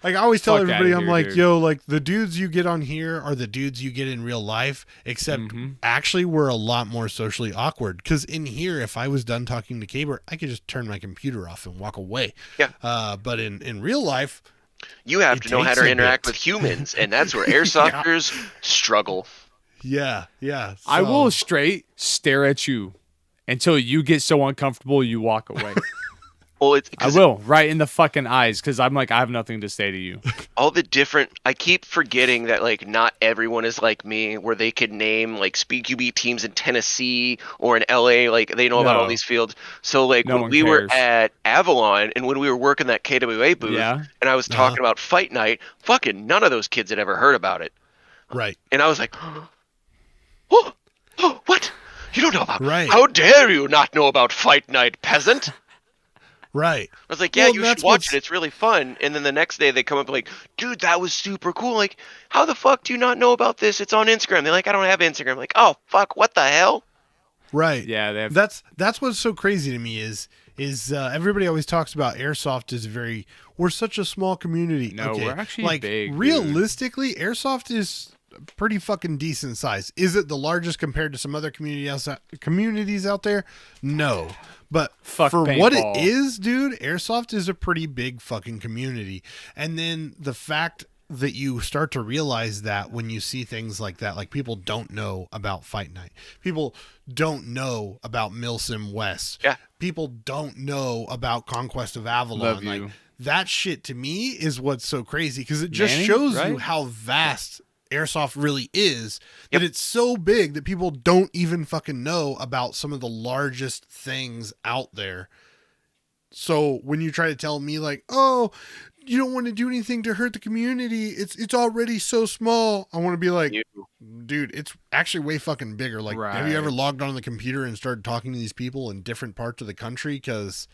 S2: Like I always tell everybody, I'm like,
S3: dude.
S2: yo, like, the dudes you get on here are the dudes you get in real life, except actually we're a lot more socially awkward. Because in here, if I was done talking to Caber, I could just turn my computer off and walk away.
S4: Yeah.
S2: But in real life,
S4: you have to know how to interact with humans, and that's where airsofters struggle.
S2: Yeah.
S3: I will straight stare at you until you get so uncomfortable you walk away.
S4: Well, it's
S3: I will, right in the fucking eyes, because I'm like, I have nothing to say to you.
S4: all the different. I keep forgetting that like not everyone is like me, where they could name like Speed QB teams in Tennessee or in LA, like they know about all
S3: No.
S4: these fields. So like
S3: No
S4: when
S3: one
S4: we were
S3: cares.
S4: at Avalon and when we were working that KWA booth,
S3: Yeah.
S4: and I was talking about Fight Night, fucking none of those kids had ever heard about it,
S2: Right.
S4: and I was like, oh, what? You don't know about?
S2: Right.
S4: How dare you not know about Fight Night, peasant?
S2: Right.
S4: I was like, yeah,
S2: Well,
S4: you
S2: that's
S4: should watch
S2: what's-
S4: it. It's really fun. And then the next day they come up like, dude, that was super cool. Like, how the fuck do you not know about this? It's on Instagram. They're like, I don't have Instagram. I'm like, oh, fuck, what the hell?
S2: Right.
S3: Yeah, they have.
S2: That's what's so crazy to me is everybody always talks about airsoft is we're such a small community.
S3: No,
S2: okay.
S3: we're actually
S2: like
S3: big, dude.
S2: realistically, airsoft is pretty fucking decent size. Is it the largest compared to some other communities out there? No. But
S3: Fuck
S2: for what it
S3: paintball.
S2: is, dude, airsoft is a pretty big fucking community. And then the fact that you start to realize that when you see things like that, like people don't know about Fight Night. People don't know about Milsim West.
S4: Yeah.
S2: People don't know about Conquest of Avalon.
S3: Love
S2: like
S3: you.
S2: that shit to me is what's so crazy because it just
S3: Manny,
S2: shows you
S3: right?
S2: how vast airsoft really is, that it's so big that people don't even fucking know about some of the largest things out there. So when you try to tell me like, oh, you don't want to do anything to hurt the community, it's already so small, I want to be like, dude, it's actually way fucking bigger. Like, have you ever
S3: Right.
S2: logged on the computer and started talking to these people in different parts of the country? Because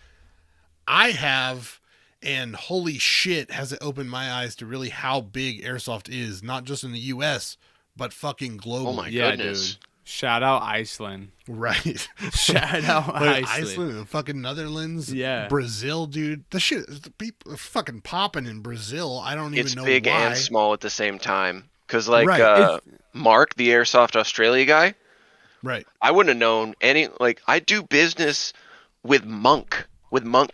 S2: I have, and holy shit, has it opened my eyes to really how big airsoft is, not just in the U.S., but fucking globally.
S4: Oh my
S3: Yeah,
S4: goodness.
S3: dude. Shout out Iceland.
S2: Right.
S3: Shout out
S2: Like
S3: Iceland.
S2: Iceland and fucking Netherlands.
S3: Yeah.
S2: Brazil, dude. The shit, the people are fucking popping in Brazil. I don't
S4: It's
S2: even know
S4: big
S2: why.
S4: and small at the same time. Because, like,
S2: Right.
S4: Mark, the Airsoft Australia guy,
S2: Right.
S4: I wouldn't have known any. Like, I do business with Monk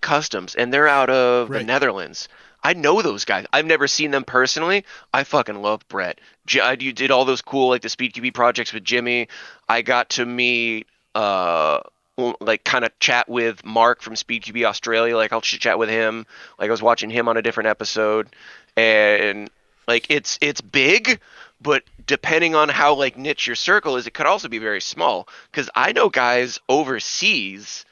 S4: Customs, and they're out of the
S2: Right.
S4: Netherlands. I know those guys. I've never seen them personally. I fucking love Brett. You did all those cool, like, the Speed QB projects with Jimmy. I got to meet, like, kind of chat with Mark from Speed QB Australia. Like, I'll chat with him. Like, I was watching him on a different episode. And, like, it's big, but depending on how, like, niche your circle is, it could also be very small. Because I know guys overseas.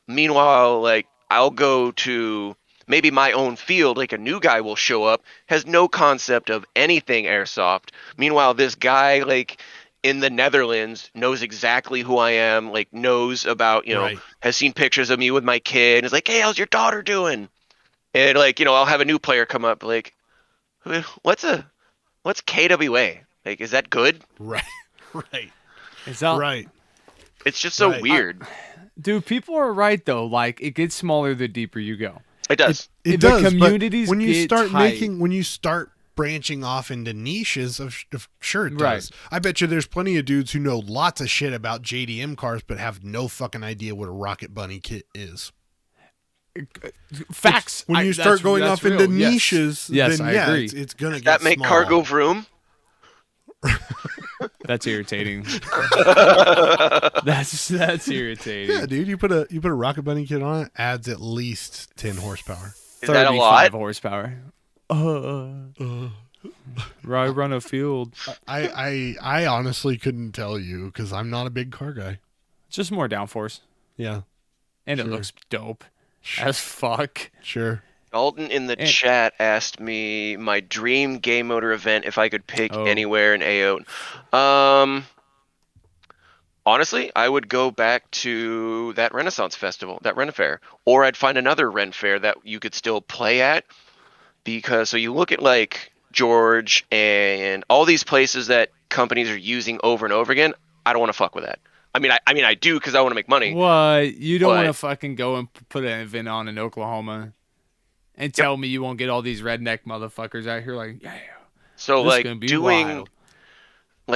S4: Meanwhile, like, I'll go to maybe my own field, like a new guy will show up, has no concept of anything airsoft. Meanwhile, this guy, like, in the Netherlands knows exactly who I am, like, knows about,
S2: Right.
S4: has seen pictures of me with my kid, and is like, hey, how's your daughter doing? And, like, I'll have a new player come up, like, what's KWA? Like, is that good?
S2: Right. Right.
S3: Is that
S2: Right.
S4: It's just so
S2: Right.
S4: weird.
S3: Dude, people are right though. Like, it gets smaller the deeper you go.
S4: It does.
S2: It
S3: The
S2: does,
S3: communities
S2: but when you
S3: get
S2: start
S3: tight.
S2: when you start branching off into niches, sure it
S3: Right.
S2: does. I bet you there's plenty of dudes who know lots of shit about JDM cars, but have no fucking idea what a Rocket Bunny kit is.
S3: Facts.
S2: When you start going off
S3: real.
S2: into
S3: Yes.
S2: niches,
S3: Yes,
S2: then
S3: I
S2: yeah,
S3: agree.
S2: it's gonna
S4: Does
S2: get
S4: that make
S2: small.
S4: cargo vroom?
S3: That's irritating. that's irritating.
S2: Yeah, dude, you put a Rocket Bunny kit on it, adds at least 10 horsepower.
S4: Is that a lot?
S3: 35 horsepower. I run a field.
S2: I honestly couldn't tell you because I'm not a big car guy.
S3: Just more downforce.
S2: Yeah,
S3: And it
S2: Sure.
S3: looks dope as fuck.
S2: sure.
S4: Dalton in the chat asked me my dream game motor event if I could pick
S3: Oh.
S4: anywhere in AO. Honestly, I would go back to that Renaissance Festival, that Ren Fair, or I'd find another Ren Fair that you could still play at. Because so you look at like George and all these places that companies are using over and over again. I don't want to fuck with that. I mean, I do because I want to make money.
S3: What? You don't
S4: But-
S3: want to fucking go and put an event on in Oklahoma and tell me you won't get all these redneck motherfuckers out here like, yeah.
S4: So
S3: This is
S4: like
S3: gonna be
S4: doing
S3: wild.
S4: an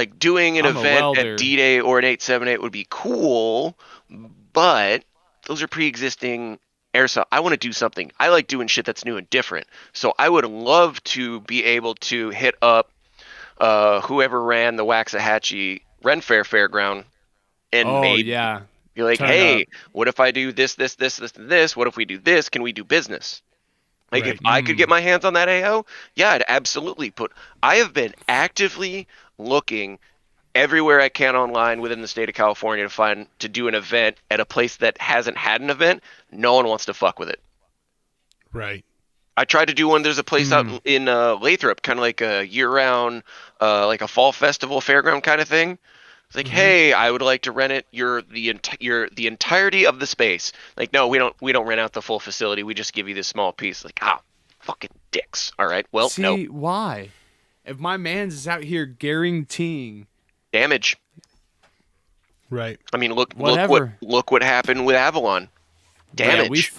S3: I'm a
S4: event
S3: welder.
S4: at D-Day or an 878 would be cool, but those are pre-existing airsoft. I want to do something. I like doing shit that's new and different. So I would love to be able to hit up whoever ran the Waxahachie Ren Fair Fairground and
S3: Oh,
S4: maybe
S3: yeah.
S4: You're like,
S3: Turn
S4: hey,
S3: up.
S4: what if I do this, this, this, this, and this? What if we do this? Can we do business? Like,
S2: Right.
S4: if I could get my hands on that AO, yeah, I'd absolutely put. I have been actively looking everywhere I can online within the state of California to do an event at a place that hasn't had an event. No one wants to fuck with it.
S2: Right.
S4: I tried to do one. There's a place out in Lathrop, kind of like a year-round, like a fall festival fairground kind of thing. It's like, hey, I would like to rent it. You're the entirety of the space. Like, no, we don't rent out the full facility. We just give you this small piece. Like, fucking dicks. All right, well,
S3: See,
S4: no
S3: why? If my man's is out here guaranteeing
S4: damage.
S2: Right.
S4: I mean, look
S3: Whatever.
S4: what happened with Avalon. Damage.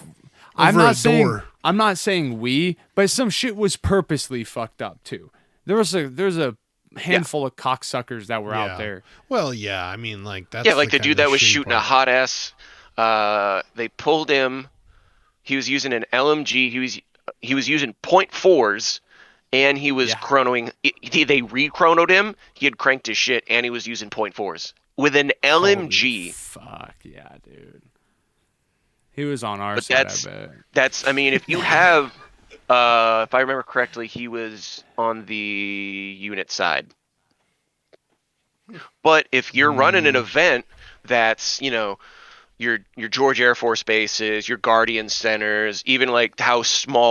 S3: I'm
S2: Over
S3: not
S2: a
S3: saying
S2: door.
S3: I'm not saying we, but some shit was purposely fucked up too. There's a handful of cocksuckers that were out there.
S2: Well, yeah. I mean, like that's
S4: Yeah, like the
S2: kind
S4: dude
S2: of
S4: that was
S2: shitty
S4: shooting a
S2: part.
S4: hot ass. They pulled him. He was using an LMG. He was using .4s, and he was chronoing. They re-chronoed him. He had cranked his shit, and he was using .4s with an LMG.
S3: Fuck yeah, dude. He was on our
S4: But
S3: side, I bet.
S4: that's. I mean, if you have, if I remember correctly, he was on the unit side. But if you're running an event that's, your George Air Force bases, your Guardian centers, even like how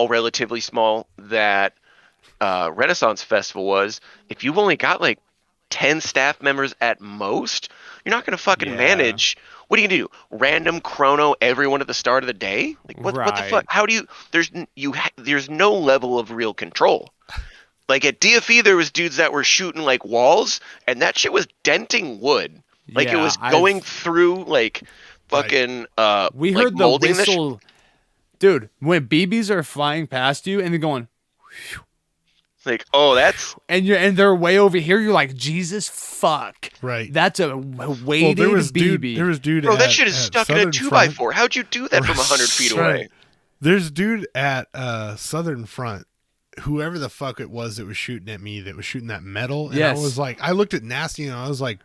S4: relatively small that Renaissance Festival was, if you've only got like 10 staff members at most, you're not going to fucking manage. What are you going to do? Random chrono everyone at the start of the day? Like what the fuck? How do you? There's no level of real control. Like at DFE, there was dudes that were shooting like walls, and that shit was denting wood. Like it was going through like fucking.
S3: We
S4: like
S3: heard the
S4: molding
S3: whistle, dude. When BBs are flying past you and they're going,
S4: like, oh, that's
S3: and they're way over here. You're like, Jesus fuck.
S2: Right.
S3: That's a weighted
S2: there was
S3: BB.
S2: There was dude.
S4: bro.
S2: at,
S4: That shit is
S2: at
S4: stuck in a
S2: Southern
S4: 2x4. How'd you do that from 100 feet away?
S2: There's dude at Southern Front, whoever the fuck it was that was shooting at me, that was shooting that metal. And
S3: Yes.
S2: I was like, I looked at Nasty and I was like,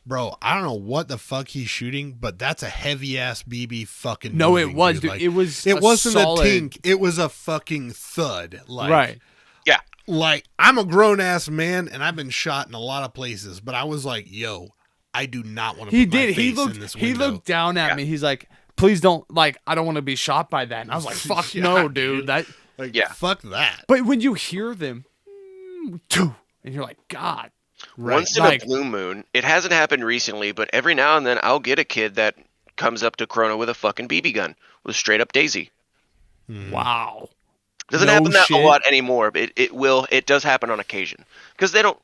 S2: bro, I don't know what the fuck he's shooting, but that's a heavy ass BB fucking.
S3: No,
S2: moving,
S3: it was,
S2: dude.
S3: dude.
S2: Like,
S3: It was.
S2: It wasn't
S3: solid,
S2: a tink. It was a fucking thud. Like,
S3: right.
S4: Yeah.
S2: Like, I'm a grown ass man and I've been shot in a lot of places, but I was like, yo, I do not want to.
S3: He
S2: put my
S3: did. He
S2: face
S3: looked.
S2: in this
S3: He
S2: window.
S3: looked down at me. He's like, "Please don't. Like, I don't want to be shot by that." And I was like, "Fuck
S2: Yeah,
S3: no, dude." That.
S2: Like,
S4: Yeah.
S2: fuck that.
S3: But when you hear them, and you're like, God.
S2: Right.
S4: Once in
S3: Like-
S4: a blue moon, it hasn't happened recently, but every now and then I'll get a kid that comes up to Chrono with a fucking BB gun with straight up Daisy.
S3: Wow.
S4: Doesn't
S3: No
S4: happen that
S3: shit.
S4: a lot anymore, but it does happen on occasion because they don't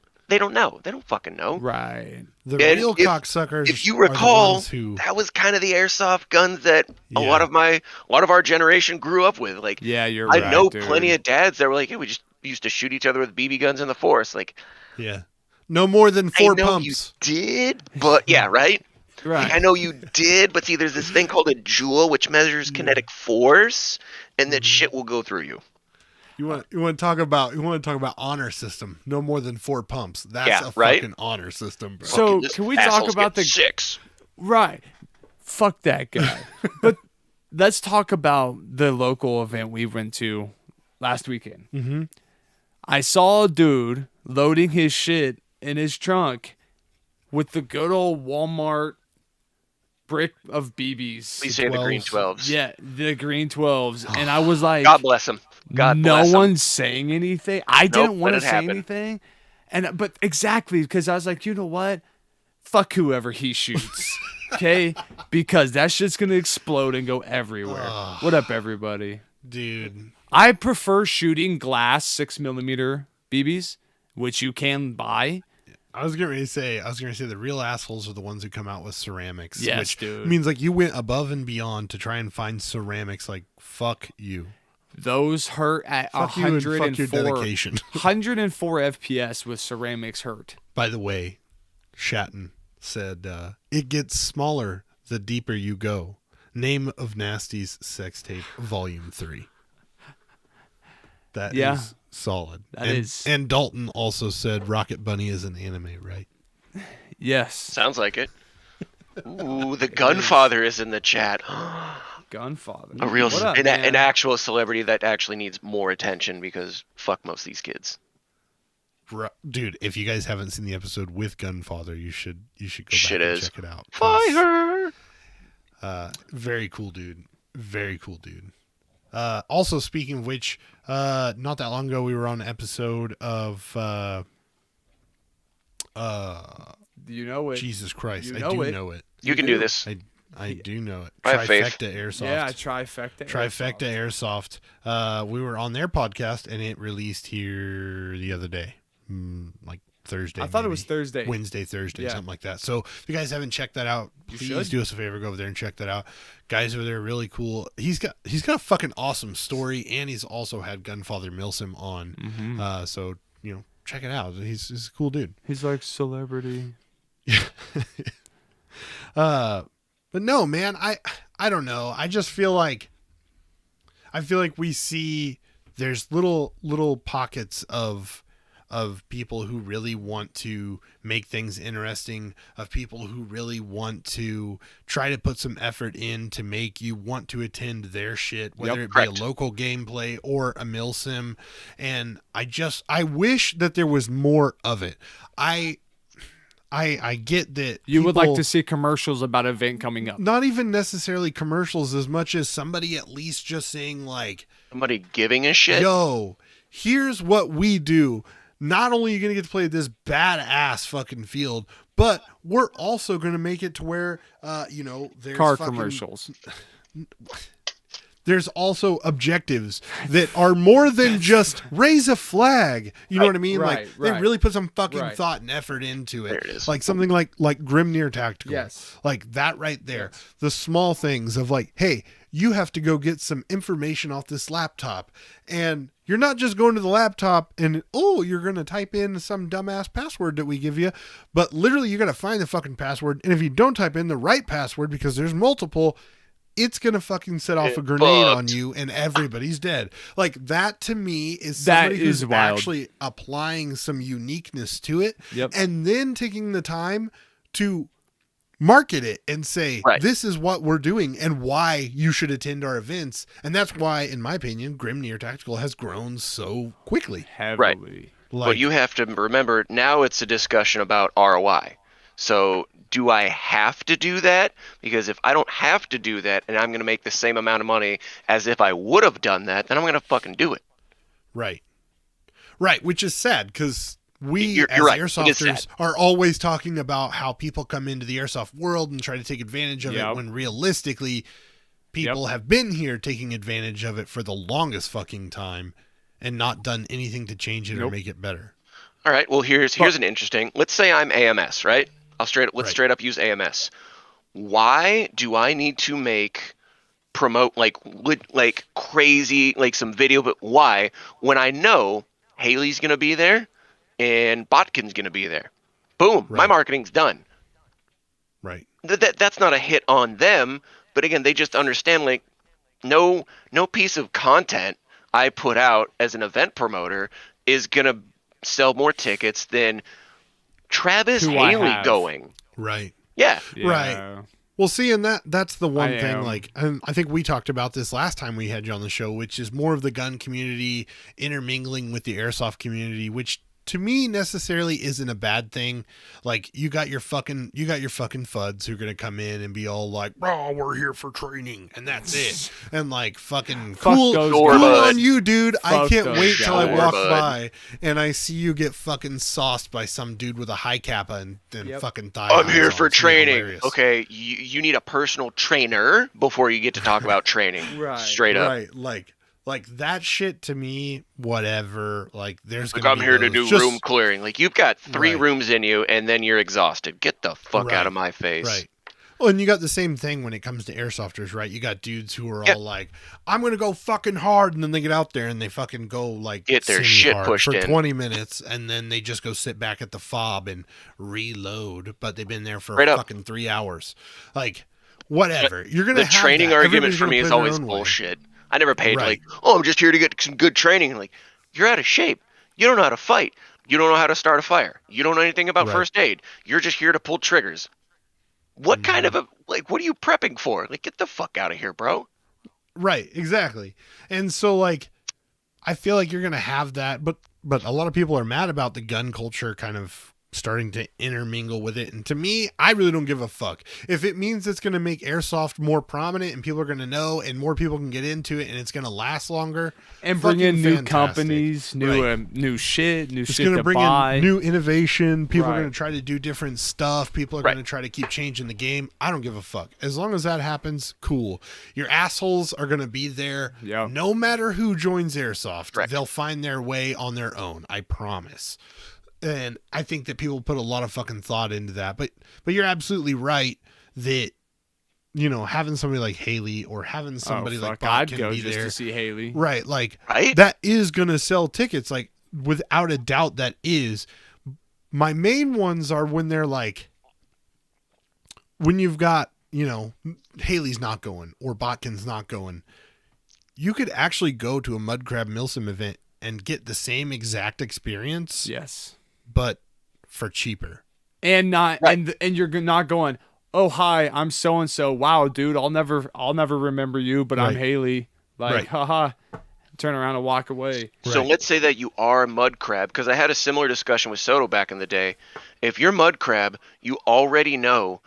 S4: know. They don't fucking know.
S3: Right.
S2: The
S4: And
S2: real
S4: if-
S2: cocksuckers.
S4: If you
S2: are the
S4: recall,
S2: ones who,
S4: that was kind of the airsoft guns that a
S2: Yeah.
S4: lot of our generation grew up with. Like,
S3: Yeah, you're
S4: I
S3: right.
S4: know
S3: dude.
S4: plenty of dads that were like, "Hey, we just used to shoot each other with BB guns in the forest." Like,
S2: yeah, no more than 4
S4: I know
S2: pumps.
S4: you did, but yeah, right.
S3: Right.
S4: Like, I know you did, but see, there's this thing called a joule, which measures kinetic force, and that shit will go through you.
S2: You want to talk about honor system? No more than 4 pumps. That's
S4: Yeah,
S2: a
S4: right?
S2: fucking honor system, bro.
S3: So
S4: Fucking this
S3: can we talk
S4: asshole's
S3: about
S4: getting
S3: the
S4: 6?
S3: right? Fuck that guy. But let's talk about the local event we went to last weekend.
S2: Mm-hmm.
S3: I saw a dude loading his shit in his trunk with the good old Walmart brick of BBs.
S4: Please say the green 12s.
S3: Yeah, the green 12s. And I was like,
S4: God bless him. God
S3: no
S4: bless him.
S3: one's saying anything. I didn't want
S4: let
S3: to
S4: it
S3: say
S4: happen.
S3: anything. But exactly, because I was like, you know what? Fuck whoever he shoots. Okay? Because that shit's going to explode and go everywhere. What up, everybody?
S2: Dude,
S3: I prefer shooting glass 6mm BBs, which you can buy.
S2: I was going to say the real assholes are the ones who come out with ceramics.
S3: Yes,
S2: which
S3: dude.
S2: means like you went above and beyond to try and find ceramics. Like, fuck you.
S3: Those hurt at
S2: Fuck you and fuck your
S3: 104.
S2: dedication.
S3: 104 FPS with ceramics hurt.
S2: By the way, Shatton said, it gets smaller the deeper you go. Name of Nasty's sex tape, volume 3. That
S3: Yeah.
S2: is solid.
S3: That
S2: and,
S3: is.
S2: And Dalton also said Rocket Bunny is an anime, right?
S3: Yes.
S4: Sounds like it. Ooh, the Gunfather is in the chat.
S3: Gunfather.
S4: A real,
S3: What up,
S4: an
S3: man?
S4: actual celebrity that actually needs more attention because fuck most of these kids.
S2: Dude, if you guys haven't seen the episode with Gunfather, you should go back and check it out.
S4: Fire!
S2: Very cool dude. Very cool dude. Also, speaking of which, not that long ago we were on an episode of
S3: You know it.
S2: Jesus Christ,
S3: You
S2: I
S3: know
S2: do
S3: it.
S2: know it.
S4: You can do this.
S2: I do know it.
S4: I have faith.
S2: Trifecta Airsoft.
S3: Yeah, trifecta.
S2: Trifecta Airsoft. We were on their podcast and it released here the other day, like Thursday.
S3: I thought it
S2: maybe.
S3: was Thursday.
S2: Wednesday, Thursday,
S3: Yeah.
S2: something like that. So if you guys haven't checked that out,
S3: You
S2: please
S3: should.
S2: do us a favor, go over there and check that out. Guys over there are really cool. He's got a fucking awesome story, and he's also had Gunfather Milsim on.
S3: Mm-hmm.
S2: So check it out. He's a cool dude.
S3: He's like celebrity.
S2: But no, man, I don't know. I just feel like we see there's little pockets of people who really want to make things interesting, of people who really want to try to put some effort in to make you want to attend their shit, whether it be
S4: correct.
S2: a local gameplay or a milsim. And I wish that there was more of it. I get that
S3: You would like
S2: people-
S3: to see commercials about an event coming up.
S2: not even necessarily commercials as much as somebody at least just saying like,
S4: Somebody giving a shit.
S2: yo, here's what we do. Not only are you going to get to play this badass fucking field, but we're also going to make it to where, there's
S3: Car
S2: fucking-
S3: commercials.
S2: There's also objectives that are more than just raise a flag. You know what I mean?
S3: Right,
S2: Like they
S3: right.
S2: really put some fucking
S3: Right.
S2: thought and effort into it.
S4: There it is.
S2: Like something like Grimnir Tactical.
S3: Yes.
S2: Like that right there.
S3: Yes.
S2: The small things of like, hey, you have to go get some information off this laptop. And you're not just going to the laptop and, you're going to type in some dumbass password that we give you. But literally, you got to find the fucking password. And if you don't type in the right password, because there's multiple, it's going to fucking set off a grenade on
S4: fucked.
S2: you and everybody's dead. Like that to me is
S3: That
S2: somebody who's
S3: is wild.
S2: actually applying some uniqueness to it.
S3: Yep.
S2: And then taking the time to market it and say,
S4: Right.
S2: this is what we're doing and why you should attend our events. And that's why, in my opinion, Grimnir Tactical has grown so quickly.
S3: Heavily.
S2: Like,
S4: But you have to remember, now it's a discussion about ROI. So do I have to do that? Because if I don't have to do that and I'm going to make the same amount of money as if I would have done that, then I'm going to fucking do it.
S2: right. Right, which is sad because we,
S4: You're
S2: as
S4: right. It is
S2: airsofters,
S4: sad.
S2: are always talking about how people come into the airsoft world and try to take advantage of it
S3: Yep.
S2: when realistically people have been here taking advantage of it for the longest fucking time and not done anything to change it or
S3: Nope.
S2: make it better.
S4: All right. Well, here's an interesting. Let's say I'm AMS, right? Let's
S2: Right.
S4: straight up use AMS. Why do I need to promote like crazy, like some video? But why, when I know Haley's gonna be there and Botkin's gonna be there? Boom, my
S2: Right.
S4: marketing's done.
S2: Right.
S4: That's not a hit on them, but again, they just understand like no piece of content I put out as an event promoter is gonna sell more tickets than Travis
S3: Who I
S4: Haley
S3: have.
S4: going.
S2: Right.
S4: Yeah.
S2: Right.
S3: Yeah.
S2: Well, see, and that's the one
S3: I
S2: thing,
S3: am.
S2: like, and I think we talked about this last time we had you on the show, which is more of the gun community intermingling with the airsoft community, which to me necessarily isn't a bad thing. Like, you got your fucking fuds who are going to come in and be all like, oh, we're here for training and that's it. And like, fucking
S3: Fuck
S2: cool,
S3: those
S2: cool
S4: guys.
S2: on you, dude. I
S3: Fuck
S2: can't
S3: those
S2: wait till I
S3: guys.
S2: walk
S4: Bud.
S2: by and I see you get fucking sauced by some dude with a high kappa and
S3: Yep.
S2: fucking thigh
S4: I'm
S2: highs
S4: here
S2: on.
S4: for
S2: It's gonna be
S4: training.
S2: hilarious.
S4: Okay, you need a personal trainer before you get to talk about training.
S3: Right.
S4: Straight up.
S2: Right, like that shit to me, whatever. Like, there's
S4: Like,
S2: gonna
S4: I'm
S2: be
S4: here to
S2: those
S4: do
S2: just-
S4: room clearing. Like, you've got 3
S2: Right.
S4: rooms in you, and then you're exhausted. Get the fuck
S2: Right.
S4: out of my face.
S2: Right. Well, and you got the same thing when it comes to airsofters, right? You got dudes who are
S4: Yep.
S2: all like, I'm going to go fucking hard. And then they get out there and they fucking go like
S4: Get their
S2: semi-hard
S4: shit pushed
S2: for
S4: in.
S2: 20 minutes. And then they just go sit back at the fob and reload. But they've been there for
S4: Straight up.
S2: fucking 3 hours. Like, whatever. You're going to
S4: The
S2: have
S4: training
S2: that.
S4: argument
S2: Everybody's
S4: for
S2: gonna
S4: me
S2: put
S4: is
S2: their
S4: always
S2: own way.
S4: bullshit. I never paid
S2: Right.
S4: like, oh, I'm just here to get some good training. Like, you're out of shape. You don't know how to fight. You don't know how to start a fire. You don't know anything about
S2: Right.
S4: first aid. You're just here to pull triggers. What kind of what are you prepping for? Like, get the fuck out of here, bro.
S2: Right, exactly. And so like I feel like you're going to have that, but a lot of people are mad about the gun culture kind of starting to intermingle with it. And to me, I really don't give a fuck. If it means it's going to make airsoft more prominent and people are going to know and more people can get into it and it's going to last longer
S3: and bring in new
S2: fantastic.
S3: companies, new shit
S2: It's
S3: shit
S2: going
S3: to
S2: bring
S3: buy.
S2: in new innovation. People are
S3: Right.
S2: going to try to do different stuff. People are
S4: Right.
S2: going to try to keep changing the game. I don't give a fuck. As long as that happens, cool. Your assholes are going to be there.
S3: Yep.
S2: No matter who joins airsoft,
S4: Correct.
S2: they'll find their way on their own. I promise. And I think that people put a lot of fucking thought into that. But you're absolutely right that, you know, having somebody like Haley or having somebody like Bob
S3: I'd
S2: can
S3: go
S2: be
S3: just
S2: there.
S3: to see Haley.
S2: Right. Like
S4: Right?
S2: that is going to sell tickets. Like without a doubt that is. My main ones are when they're like, when you've got, you know, Haley's not going or Botkin's not going, you could actually go to a Mud Crab Milsim event and get the same exact experience,
S3: Yes.
S2: but for cheaper.
S3: And not
S4: Right.
S3: and you're not going, "Oh, hi, I'm so and so. Wow, dude, I'll never remember you, but I'm
S2: Right.
S3: Haley." Like,
S2: Right.
S3: haha. Turn around and walk away.
S4: So
S2: Right.
S4: let's say that you are Mud Crab, because I had a similar discussion with Soto back in the day. If you're Mud Crab, you already know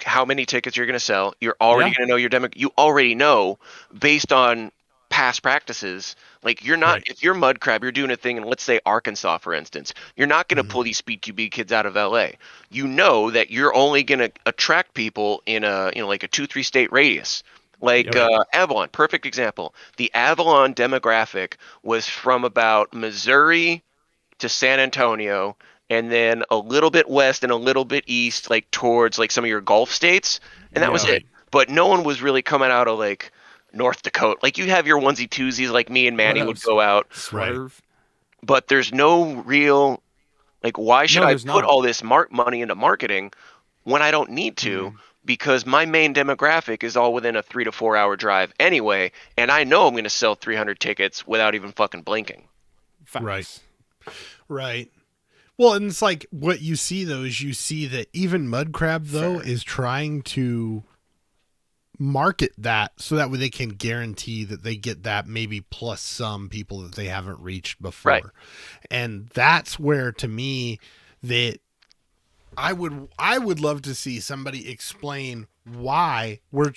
S4: how many tickets you're going to sell. You're already
S3: Yeah.
S4: going to know your demo. You already know based on past practices. Like you're not,
S2: Right.
S4: if you're Mud Crab, you're doing a thing in, let's say, Arkansas, for instance. You're not going to pull these Speed QB kids out of LA. You know that you're only going to attract people in a, like a 2-3 state radius. Like Avalon, perfect example. The Avalon demographic was from about Missouri to San Antonio, and then a little bit west and a little bit east, like towards like some of your Gulf states, and that was
S3: Yeah.
S4: it. But no one was really coming out of like North Dakota. Like you have your onesie twosies, like me and Manny
S3: What
S4: would
S3: else?
S4: go out,
S3: Swerve.
S4: but there's no real like. Why should I
S3: there's
S4: put
S3: not.
S4: all this money into marketing when I don't need to? Because my main demographic is all within a 3 to 4 hour drive anyway, and I know I'm going to sell 300 tickets without even fucking blinking.
S3: Facts.
S2: Right. Right. Well, and it's like what you see though is you see that even Mud Crab though is trying to market that so that way they can guarantee that they get that maybe plus some people that they haven't reached before.
S4: Right.
S2: And that's where to me that I would love to see somebody explain why we're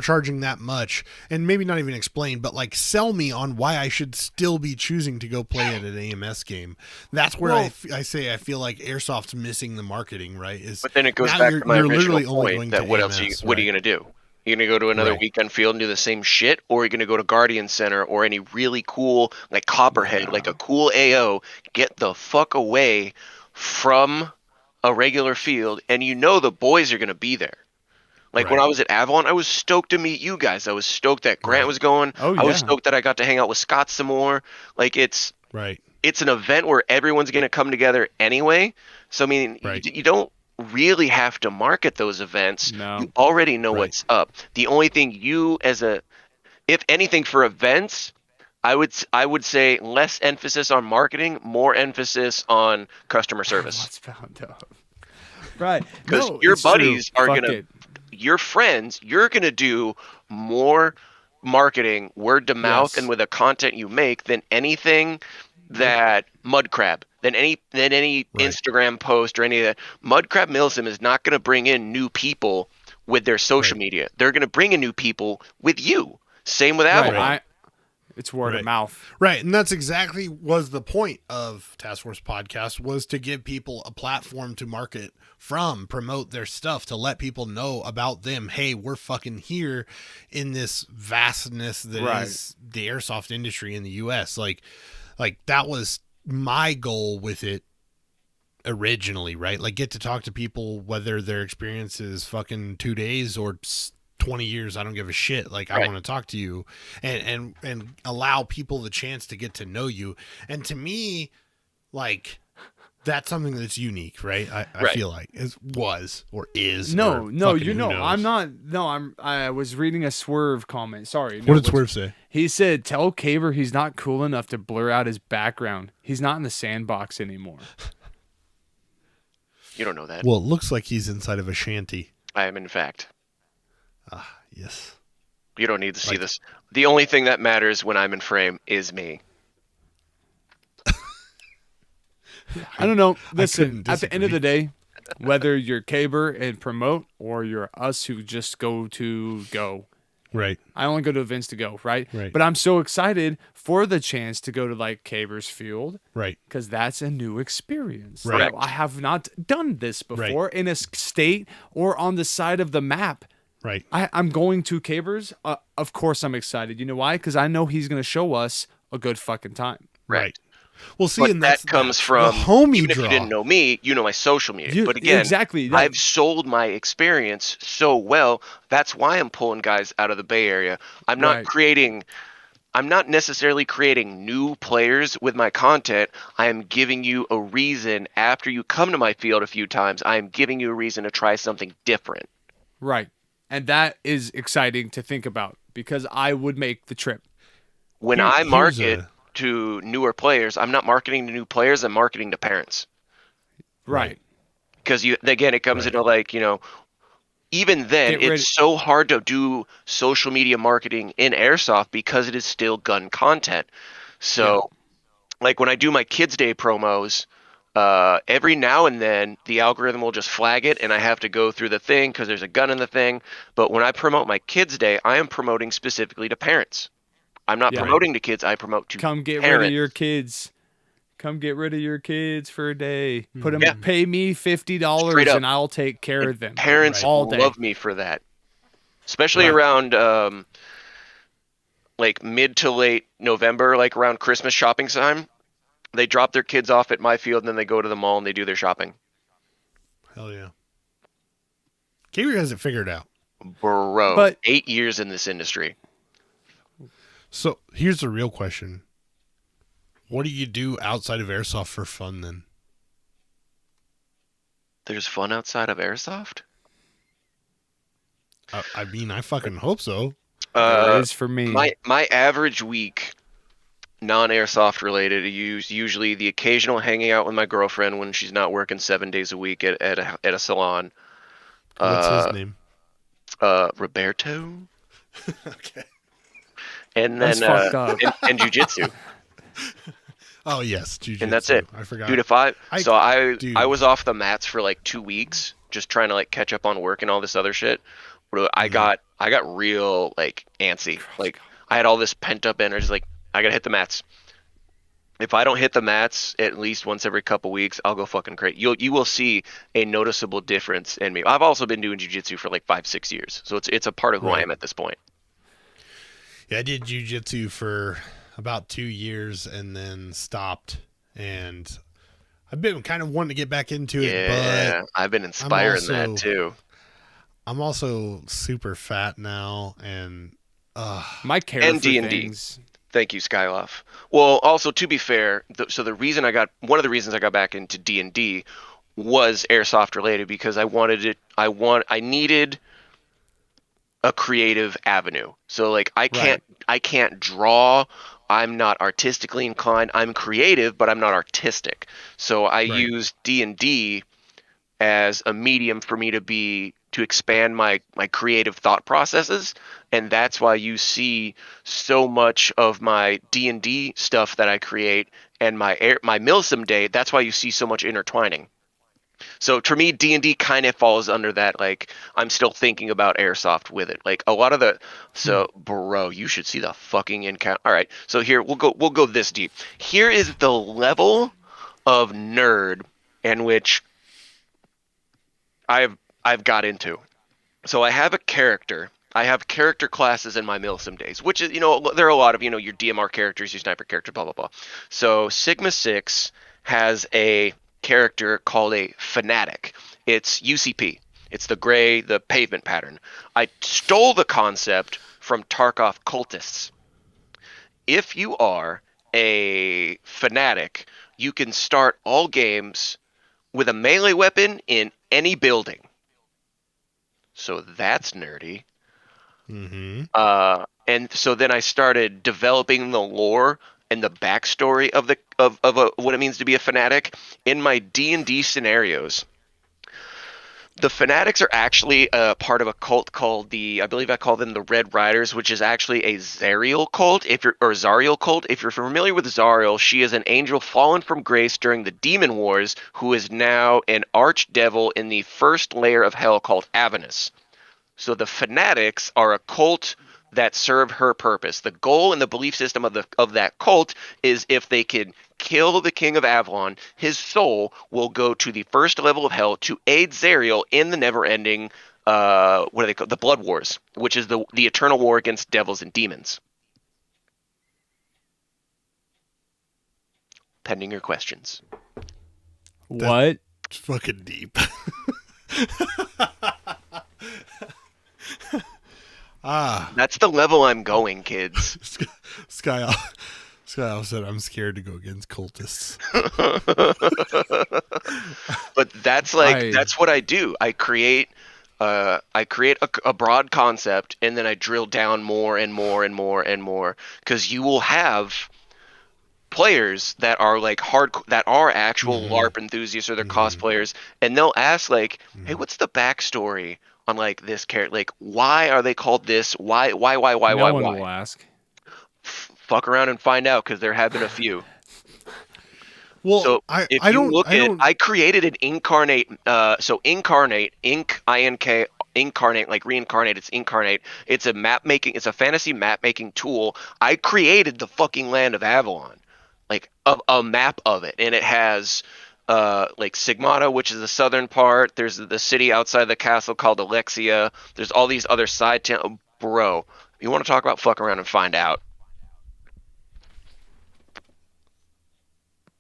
S2: charging that much, and maybe not even explain, but like sell me on why I should still be choosing to go play at an AMS game. That's where I say I feel like Airsoft's missing the marketing, right? Is
S4: But then it goes
S2: now
S4: back to my original
S2: only
S4: point
S2: going
S4: that
S2: to
S4: what else?
S2: AMS,
S4: What are you
S2: right?
S4: going to do? You're going to go to another
S2: Right.
S4: weekend field and do the same shit, or you're going to go to Guardian Center or any really cool like Copperhead, like a cool AO. Get the fuck away from a regular field, and you know the boys are going to be there. Like when
S2: Right.
S4: I was at Avalon, I was stoked to meet you guys. I was stoked that Grant was going.
S3: Oh,
S4: I was
S3: yeah.
S4: stoked that I got to hang out with Scott some more. Like it's
S2: Right.
S4: an event where everyone's going to come together anyway. So I mean,
S2: Right.
S4: you don't really have to market those events.
S3: No.
S4: You already know
S2: Right.
S4: what's up. The only thing if anything for events, I would say less emphasis on marketing, more emphasis on customer service.
S3: What's found up? Right.
S4: Because
S3: No,
S4: your
S3: it's true.
S4: buddies are
S3: Fuck
S4: gonna,
S3: it.
S4: your friends, you're gonna do more marketing word to mouth
S3: Yes.
S4: and with the content you make than anything that Mud Crab, than any
S2: Right.
S4: Instagram post or any of that. Mud Crab Milsim is not gonna bring in new people with their social
S2: Right.
S4: media. They're gonna bring in new people with you. Same with Avalon.
S3: Right. It's word
S2: Right.
S3: of mouth.
S2: Right, and that's exactly was the point of Task Force Podcast, was to give people a platform to market from, promote their stuff, to let people know about them. Hey, we're fucking here in this vastness that
S3: Right.
S2: is the airsoft industry in the US. Like that was my goal with it originally, right? Like get to talk to people whether their experience is fucking 2 days or 20 years. I don't give a shit. Like I
S4: Right.
S2: want to talk to you and allow people the chance to get to know you. And to me, like that's something that's unique, right? I
S4: Right.
S2: feel like it was or is.
S3: No,
S2: or
S3: no,
S2: fucking
S3: you
S2: who
S3: know,
S2: knows.
S3: I'm not. No, I was reading a Swerve comment. Sorry.
S2: What did Swerve say?
S3: He said, "Tell Caver he's not cool enough to blur out his background. He's not in the sandbox anymore."
S4: You don't know that.
S2: Well, it looks like he's inside of a shanty.
S4: I am, in fact.
S2: Yes.
S4: You don't need to see
S2: Like-
S4: this. The only thing that matters when I'm in frame is me.
S3: I don't know.
S2: couldn't
S3: Listen, at the end of
S2: disagree.
S3: the day, whether you're Caber and promote or you're us who just go,
S2: Right.
S3: I only go to events to go, right?
S2: Right.
S3: But I'm so excited for the chance to go to like Caber's Field
S2: Right.
S3: because that's a new experience.
S2: Right.
S3: I have not done this before in a state or on the side of the map.
S2: Right.
S3: I'm going to Caber's. Of course, I'm excited. You know why? Because I know he's going to show us a good fucking time.
S2: Right. Well, see,
S4: But
S2: and
S4: that
S2: that's
S4: comes
S2: the
S4: from,
S2: homie
S4: even
S2: draw.
S4: if you didn't know me, you know my social media.
S3: You-
S4: But again,
S3: exactly.
S4: I've sold my experience so well. That's why I'm pulling guys out of the Bay Area. I'm not
S3: Right.
S4: I'm not necessarily creating new players with my content. I am giving you a reason after you come to my field a few times. I am giving you a reason to try something different.
S3: Right. And that is exciting to think about because I would make the trip.
S4: When
S2: Here-
S4: I
S2: here's
S4: market
S2: a-
S4: to newer players, I'm not marketing to new players. I'm marketing to parents.
S3: Right.
S4: Because again, it comes
S2: Right.
S4: into like, even then,
S3: Get ready-
S4: it's so hard to do social media marketing in Airsoft because it is still gun content. So, like when I do my Kids Day promos, every now and then the algorithm will just flag it and I have to go through the thing because there's a gun in the thing. But when I promote my Kids Day, I am promoting specifically to parents. I'm not
S3: Yeah.
S4: promoting to kids. I promote to
S3: Come get
S4: parents.
S3: rid of your kids. Come get rid of your kids for a day. Put them.
S4: Yeah.
S3: Pay me $50
S4: Straight up.
S3: and I'll take care of them.
S4: Parents
S3: all day.
S4: love me for that, especially
S3: Right.
S4: around like mid to late November, like around Christmas shopping time. They drop their kids off at my field, and then they go to the mall and they do their shopping.
S2: Hell yeah. Caber has it figured out.
S4: Bro,
S3: But-
S4: 8 years in this industry.
S2: So here's the real question. What do you do outside of Airsoft for fun then?
S4: There's fun outside of Airsoft?
S2: I mean, I fucking hope so.
S3: There is for me.
S4: My average week, non-Airsoft related, is usually the occasional hanging out with my girlfriend when she's not working 7 days a week at a salon.
S2: What's his name?
S4: Roberto.
S2: Okay.
S4: And
S3: That's
S4: then
S3: fucked up.
S4: and jujitsu.
S2: Oh yes, jiu-jitsu.
S4: And that's it.
S2: I forgot.
S4: Dude,
S2: Dude.
S4: I was off the mats for like 2 weeks just trying to like catch up on work and all this other shit. Bro, I got real like antsy. Like I had all this pent up energy. Like I gotta hit the mats. If I don't hit the mats at least once every couple weeks, I'll go fucking crazy. You will see a noticeable difference in me. I've also been doing jiu-jitsu for like 5-6 years, so it's a part of who I
S2: Right.
S4: am at this point.
S2: Yeah, I did jiu-jitsu for about 2 years and then stopped. And I've been kind of wanting to get back into it,
S4: Yeah,
S2: but
S4: I've been inspiring
S2: also-
S4: that too.
S2: I'm also super fat now, and
S3: My care
S4: And
S3: for
S4: D&D.
S3: things.
S4: Thank you, Skyloff. Well, also to be fair, one of the reasons I got back into D&D was airsoft related because I needed a creative avenue. So like I can't draw. I'm not artistically inclined. I'm creative, but I'm not artistic. So I use D&D as a medium for me to expand my creative thought processes, and that's why you see so much of my D&D stuff that I create and my Milsim Day. That's why you see so much intertwining. So for me, D&D kind of falls under that. Like I'm still thinking about airsoft with it. Like a lot of bro, you should see the fucking encounter. All right, so here we'll go this deep. Here is the level of nerd in which I've got into. So I have a character. I have character classes in my Milsim days, which is, there are a lot of, your DMR characters, your sniper character, blah, blah, blah. So Sigma 6 has a character called a Fanatic. It's UCP. It's the pavement pattern. I stole the concept from Tarkov cultists. If you are a Fanatic, you can start all games with a melee weapon in any building. So that's nerdy.
S2: mm-hmm.
S4: And so then I started developing the lore and the backstory of what it means to be a fanatic in my D&D scenarios. The Fanatics are actually a part of a cult called I believe I call them the Red Riders, which is actually a Zariel cult. Zariel cult. If you're familiar with Zariel, she is an angel fallen from grace during the Demon Wars, who is now an archdevil in the first layer of hell called Avernus. So the Fanatics are a cult that serve her purpose. The goal and the belief system of that cult is if they can kill the king of Avalon, his soul will go to the first level of hell to aid Zariel in the never-ending what are they called? The Blood Wars, which is the eternal war against devils and demons. Pending your questions.
S3: What?
S2: It's fucking deep.
S4: That's the level I'm going, kids.
S2: Sky said, "I'm scared to go against cultists."
S4: But that's what I do. I create a broad concept, and then I drill down more and more and more and more, because you will have players that are like that are actual LARP enthusiasts or they're cosplayers, and they'll ask like, "Hey, what's the backstory on like this character? Like, why are they called this? Why?"
S3: No one
S4: Why?
S3: will ask.
S4: Fuck around and find out, because there have been a few.
S2: Well,
S4: So I created an incarnate. Incarnate, incarnate, like reincarnate. It's incarnate. It's a fantasy map making tool. I created the fucking land of Avalon, like a map of it, and it has like Sigmata, which is the southern part. There's the city outside the castle called Alexia. There's all these other side towns. Bro, you want to talk about fuck around and find out?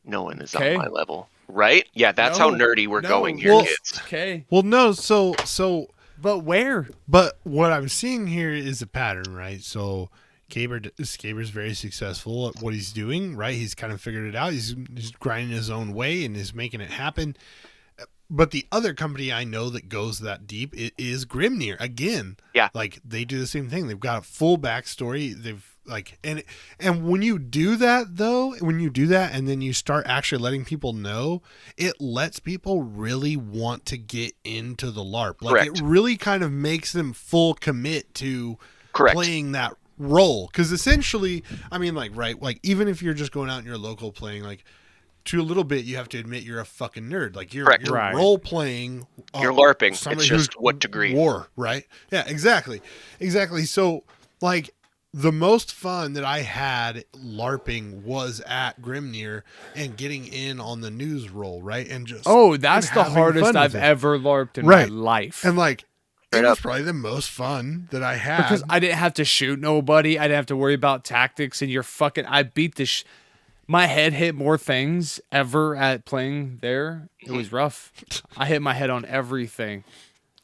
S4: No one is on my level, right? Yeah, that's how nerdy we're going here, kids.
S3: Okay.
S2: Well, no. So.
S3: But where?
S2: But what I'm seeing here is a pattern, right? So Skaber's very successful at what he's doing, right? He's kind of figured it out. He's grinding his own way and is making it happen. But the other company I know that goes that deep is Grimnir. Again,
S4: yeah,
S2: like they do the same thing. They've got a full backstory. They've like and when you do that though, and then you start actually letting people know, it lets people really want to get into the LARP. Like
S4: Correct.
S2: It really kind of makes them full commit to
S4: Correct.
S2: playing that role. Because essentially, I mean, like, right, like even if you're just going out in your local playing, like to a little bit, you have to admit you're a fucking nerd. Like you're
S3: Right.
S2: role playing.
S4: You're LARPing. It's just what degree.
S2: War, right? Yeah, exactly. So like the most fun that I had LARPing was at Grimnir and getting in on the news roll, right? And just
S3: that's the hardest I've ever LARPed in my life.
S2: And like it was probably the most fun that I had
S3: because I didn't have to shoot nobody. I didn't have to worry about tactics. And I beat the my head hit more things ever at playing there. It was rough. I hit my head on everything.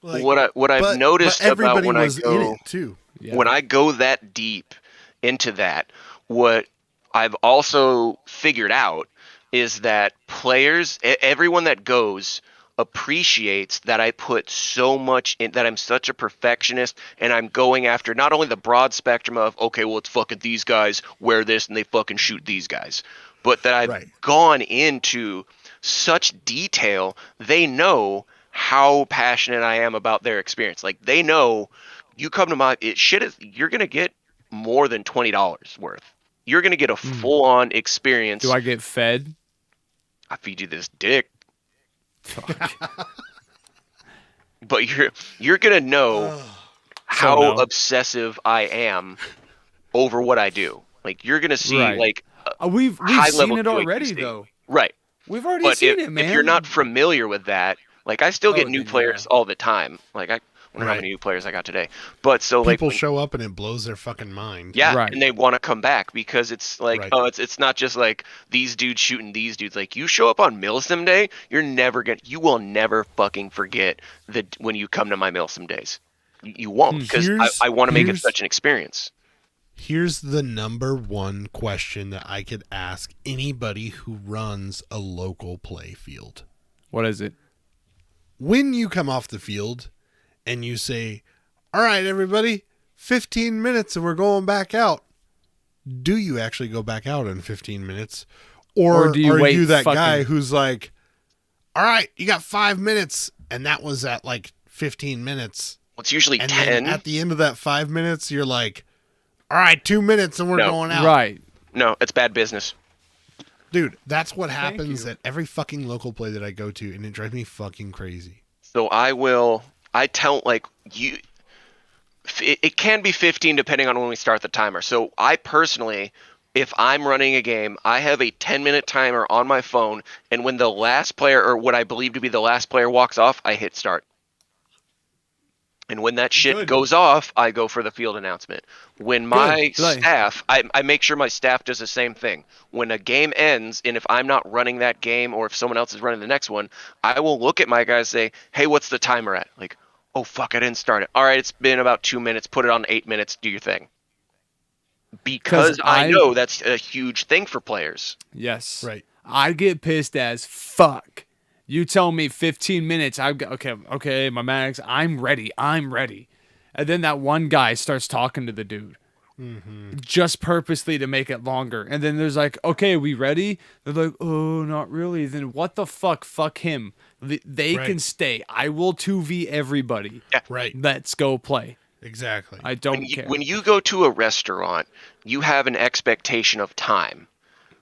S4: Like, what I've noticed about when I go
S2: in it too.
S3: Yeah.
S4: When I go that deep into that, what I've also figured out is that players, everyone that goes, appreciates that I put so much in, that I'm such a perfectionist, and I'm going after not only the broad spectrum of, okay, well, it's fucking these guys wear this and they fucking shoot these guys, but that I've gone into such detail. They know how passionate I am about their experience. Like they know you come to you're going to get more than $20 worth. You're going to get a full-on experience.
S3: Do I get fed?
S4: I feed you this dick. But you're going to know how obsessive I am over what I do. Like you're going to see like
S3: we've seen it already though.
S4: Right.
S3: We've already seen it, man.
S4: If you're not familiar with that, like I still get new players all the time. Like I wonder how many new players I got today. But so
S2: people show up and it blows their fucking mind.
S4: Yeah, and they want to come back because it's like it's not just like these dudes shooting these dudes. Like you show up on Milsim Day, you will never fucking forget that when you come to my Milsim days. You won't, because I want to make it such an experience.
S2: Here's the number one question that I could ask anybody who runs a local play field.
S3: What is it?
S2: When you come off the field and you say, all right, everybody, 15 minutes and we're going back out. Do you actually go back out in 15 minutes? Or do you are you that guy who's like, all right, you got 5 minutes and that was at like 15 minutes.
S4: It's usually
S2: And
S4: 10.
S2: then at the end of that 5 minutes, you're like, all right, 2 minutes and we're
S4: No.
S2: going out.
S3: Right.
S4: No, it's bad business.
S2: Dude, that's what happens
S3: you.
S2: at every fucking local play that I go to, and it drives me fucking crazy.
S4: So I tell, like, it can be 15 depending on when we start the timer. So I personally, if I'm running a game, I have a 10-minute timer on my phone, and when the last player, or what I believe to be the last player, walks off, I hit start. And when that shit
S3: Good.
S4: goes off, I go for the field announcement. When my
S3: Good. Like-
S4: staff, I make sure my staff does the same thing. When a game ends, and if I'm not running that game, or if someone else is running the next one, I will look at my guys and say, hey, what's the timer at? Like, oh, fuck, I didn't start it. All right, it's been about 2 minutes. Put it on 8 minutes. Do your thing. Because I know that's a huge thing for players.
S3: Yes.
S2: Right.
S3: I get pissed as fuck. You tell me 15 minutes. Okay, my max. I'm ready. And then that one guy starts talking to the dude. Just purposely to make it longer. And then there's like, okay, we ready? They're like, oh, not really. Then what the fuck? Fuck him. They
S2: Right.
S3: can stay. I will 2v everybody.
S2: Right.
S3: Let's go play.
S2: Exactly.
S3: I don't care.
S4: When you go to a restaurant, you have an expectation of time.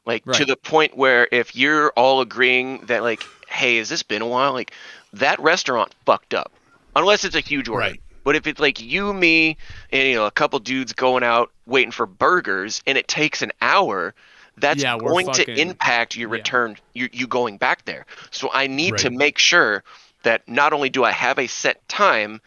S4: Like, to
S3: Right.
S4: the point where if you're all agreeing that, like, hey, has this been a while? Like, that restaurant fucked up. Unless it's a huge order.
S2: Right.
S4: But if it's like you, me, and a couple dudes going out waiting for burgers, and it takes an hour, that's
S3: Yeah, we're
S4: going to
S3: fucking-
S4: impact your
S3: yeah.
S4: return, you going back there. So I need to
S2: Right.
S4: make sure that not only do I have a set time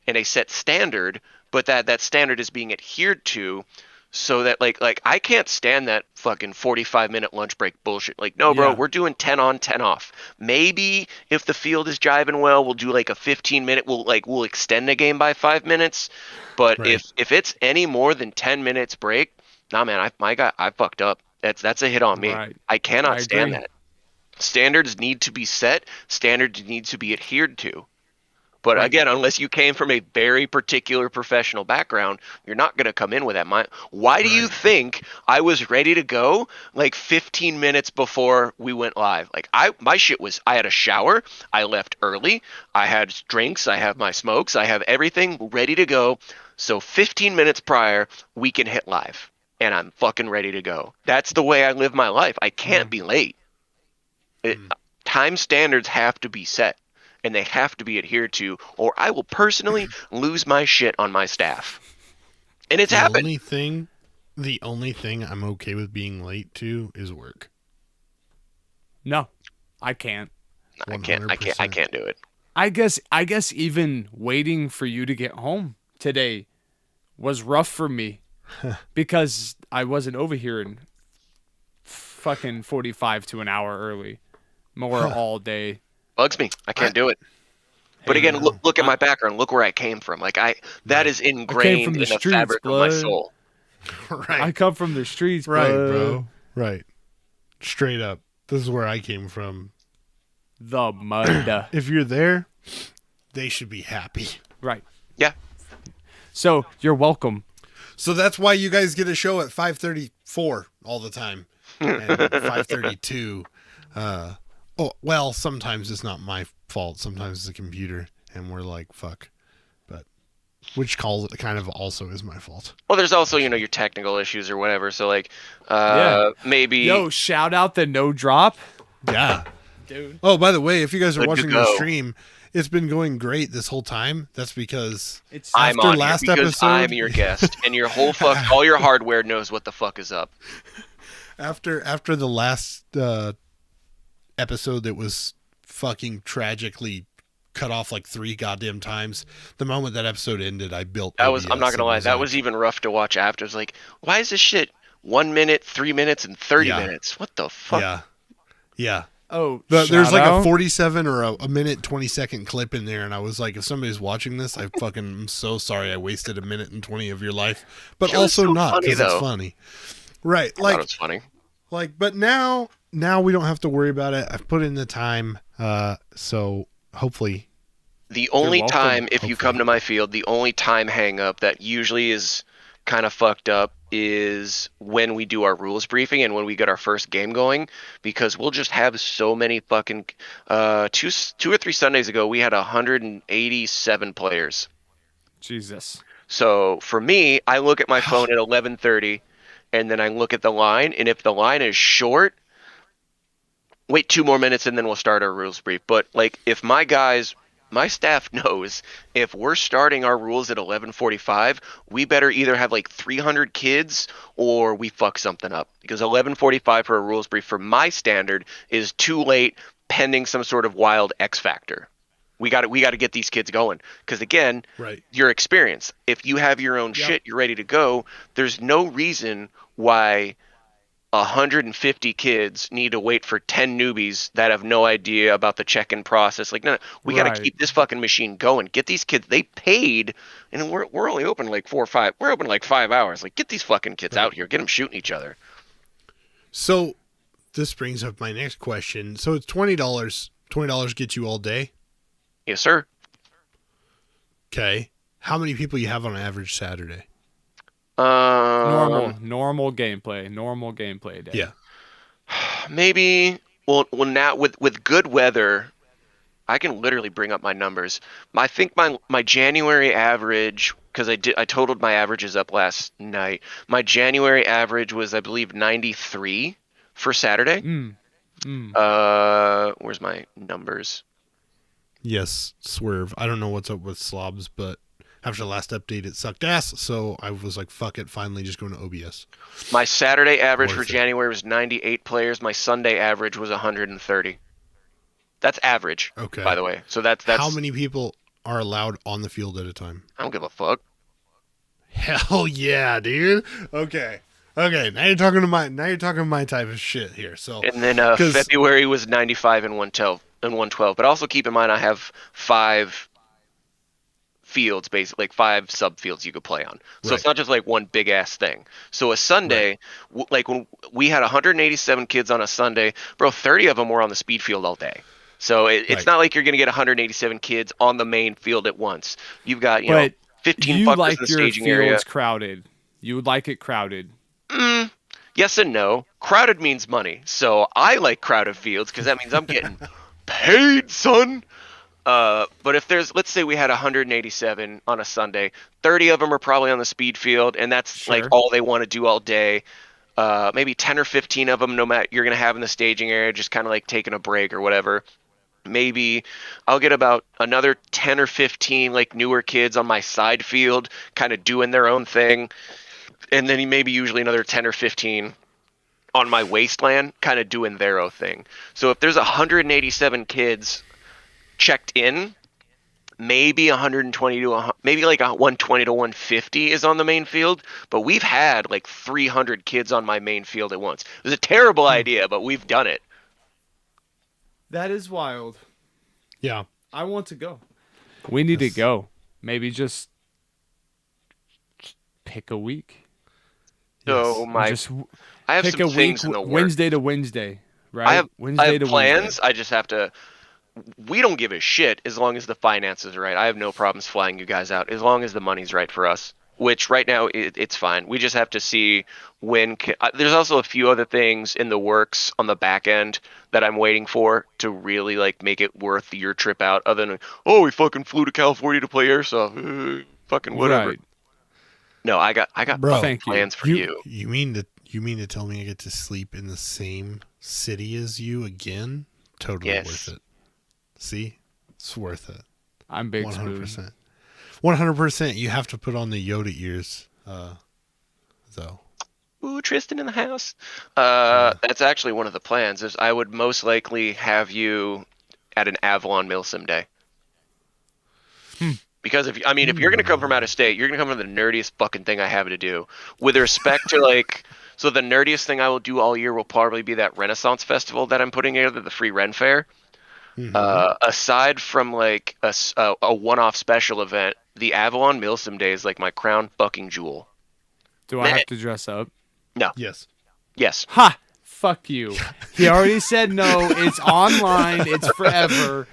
S4: and a set standard, but that standard is being adhered to, so that like I can't stand that fucking 45-minute lunch break bullshit. Like, no, bro,
S3: Yeah.
S4: we're doing 10 on, 10 off. Maybe if the field is jiving well, we'll do like a 15-minute. We'll extend the game by 5 minutes. But
S2: Right.
S4: if it's any more than 10 minutes break, nah, man, I fucked up. That's a hit on me.
S3: Right.
S4: I cannot
S3: I
S4: stand
S3: agree.
S4: that. Standards need to be set. Standards need to be adhered to. But
S3: Right.
S4: again, unless you came from a very particular professional background, you're not going to come in with that mind. Why do you
S2: Right.
S4: think I was ready to go like 15 minutes before we went live? Like, my shit was, I had a shower, I left early, I had drinks, I have my smokes, I have everything ready to go. So 15 minutes prior, we can hit live, and I'm fucking ready to go. That's the way I live my life. I can't be late. Time standards have to be set, and they have to be adhered to, or I will personally lose my shit on my staff. And it's happened.
S2: The only thing I'm okay with being late to is work.
S3: No, I can't.
S4: I can't do it.
S3: I guess even waiting for you to get home today was rough for me because I wasn't over here in fucking 45 to an hour early, more all day.
S4: Bugs me. I can't do it. But again, look at my background. Look where I came from. Like, that is ingrained
S3: from
S4: in
S3: the
S4: the
S3: streets,
S4: fabric of my
S3: blood.
S4: soul.
S2: Right.
S3: I come from the streets,
S2: Right,
S3: bud.
S2: bro. Right. Straight up. This is where I came from.
S3: The mud.
S2: If you're there, they should be happy.
S3: Right.
S4: Yeah.
S3: So you're welcome.
S2: So that's why you guys get a show at 5:34 all the time. And 5:32. Oh, well, sometimes it's not my fault. Sometimes it's the computer. And we're like, fuck. But which kind of also is my fault.
S4: Well, there's also, your technical issues or whatever. So, like,
S3: Yeah.
S4: maybe.
S3: Yo, shout out the no drop.
S2: Yeah.
S3: Dude.
S2: Oh, by the way, if you guys are
S4: Good to
S2: watching the
S4: go.
S2: stream, it's been going great this whole time. That's because
S3: It's
S4: I'm
S2: after
S4: on
S2: last
S4: here because
S2: episode-
S4: I'm your guest, and your whole all your hardware knows what the fuck is up.
S2: after the last episode that was fucking tragically cut off like 3 goddamn times, the moment that episode ended, I built
S4: I'm not
S2: OBS
S4: gonna lie,
S2: and
S4: that was even rough to watch after. It was like, why is this shit 1 minute, 3 minutes, and 30
S2: Yeah.
S4: minutes? What the fuck?
S2: yeah.
S3: Oh,
S2: There's
S3: shout
S2: like
S3: out.
S2: a 47 or a minute 20-second clip in there, and I was like, if somebody's watching this, I fucking am so sorry I wasted a minute and 20 of your life, but
S4: It was
S2: also
S4: so
S2: not
S4: funny,
S2: because it's
S4: though.
S2: funny, right?
S4: I thought it was funny.
S2: But now we don't have to worry about it. I've put in the time, so hopefully,
S4: The only
S3: welcome,
S4: time, if you
S2: hopefully.
S4: come to my field, the only time hang up that usually is kind of fucked up is when we do our rules briefing and when we get our first game going, because we'll just have so many fucking two or three Sundays ago we had 187 players.
S3: Jesus.
S4: So for me, I look at my phone at 11:30 and then I look at the line, and if the line is short, wait 2 more minutes and then we'll start our rules brief. But like if my staff knows if we're starting our rules at 11:45, we better either have like 300 kids or we fuck something up, because 11:45 for a rules brief for my standard is too late pending some sort of wild X factor. We got to get these kids going, because again,
S2: Right.
S4: your experience. If you have your own shit, you're ready to go. There's no reason why 150 kids need to wait for 10 newbies that have no idea about the check-in process. Like, no, we got to
S3: Right.
S4: keep this fucking machine going. Get these kids. They paid, and we're only open like 4 or 5. We're open like 5 hours. Like, get these fucking kids out here. Get them shooting each other.
S2: So this brings up my next question. So it's $20. $20 gets you all day.
S4: Yes, sir.
S2: Okay. How many people you have on average Saturday?
S3: Normal gameplay day.
S2: Yeah.
S4: Maybe. Well, now with good weather, I can literally bring up my numbers. I think my January average, because I totaled my averages up last night. My January average was, I believe, 93 for Saturday. Where's my numbers?
S2: Yes, Swerve. I don't know what's up with slobs, but after the last update, it sucked ass. So I was like, fuck it, finally just going to OBS.
S4: My Saturday average for
S2: Worth it.
S4: January was 98 players. My Sunday average was 130. That's average,
S2: Okay.
S4: by the way. So that's
S2: How many people are allowed on the field at a time?
S4: I don't give a fuck.
S2: Hell yeah, dude. Okay. Now you're talking to my type of shit here. So
S4: And then
S2: 'cause-
S4: February was 95 and 112. But also keep in mind I have 5 fields, basically, like 5 subfields you could play on. So it's
S2: Right.
S4: not just like one big ass thing. So a Sunday, like when we had 187 kids on a Sunday, bro, 30 of them were on the speed field all day. So it's
S2: Right.
S4: not like you're going to get 187 kids on the main field at once. You've got, you know,
S3: But
S4: 15
S3: you
S4: fuckers
S3: like
S4: in the
S3: your
S4: staging
S3: fields
S4: area.
S3: crowded. You would like it crowded.
S4: Yes and no. Crowded means money. So I like crowded fields because that means I'm getting paid, son. But if let's say we had 187 on a Sunday, 30 of them are probably on the speed field, and that's like
S3: Sure.
S4: all they want to do all day. Maybe 10 or 15 of them, no matter, you're going to have in the staging area, just kind of like taking a break or whatever. Maybe I'll get about another 10 or 15 like newer kids on my side field, kind of doing their own thing. And then maybe usually another 10 or 15 on my wasteland, kind of doing their own thing. So if there's 187 kids checked in, maybe 120 to maybe like 120 to 150 is on the main field. But we've had like 300 kids on my main field at once. It was a terrible idea, but we've done it.
S3: That is wild.
S2: yeah.
S3: I want to go. We need to go. Maybe just pick a week.
S4: So
S3: Just
S4: I have
S3: pick
S4: some
S3: a
S4: things
S3: week,
S4: in the works.
S3: Wednesday to Wednesday, right?
S4: I have
S3: Wednesday to
S4: plans.
S3: Wednesday.
S4: I just have to. We don't give a shit as long as the finances are right. I have no problems flying you guys out as long as the money's right for us. Which right now it's fine. We just have to see when. There's also a few other things in the works on the back end that I'm waiting for to really like make it worth your trip out. Other than we fucking flew to California to play airsoft, fucking whatever.
S3: Right.
S4: No, I got
S2: Bro,
S3: Thank you.
S4: plans for you.
S2: You mean to tell me I get to sleep in the same city as you again? Totally
S4: Yes.
S2: worth it. See? It's worth it.
S3: I'm big
S2: 100%.
S3: spoon.
S2: 100%. You have to put on the Yoda ears. Though.
S4: Ooh, Tristan in the house. That's actually one of the plans. Is I would most likely have you at an Avalon Milsim day. Because if you're gonna come from out of state, you're gonna come from the nerdiest fucking thing I have to do. With respect to like, so the nerdiest thing I will do all year will probably be that Renaissance festival that I'm putting together, the free Ren Fair. Aside from like a one-off special event, the Avalon Milsim day is like my crown fucking jewel.
S3: Do I have to dress up?
S2: Yes.
S4: Yes.
S3: Ha! Fuck you. He already said no. It's online. It's forever.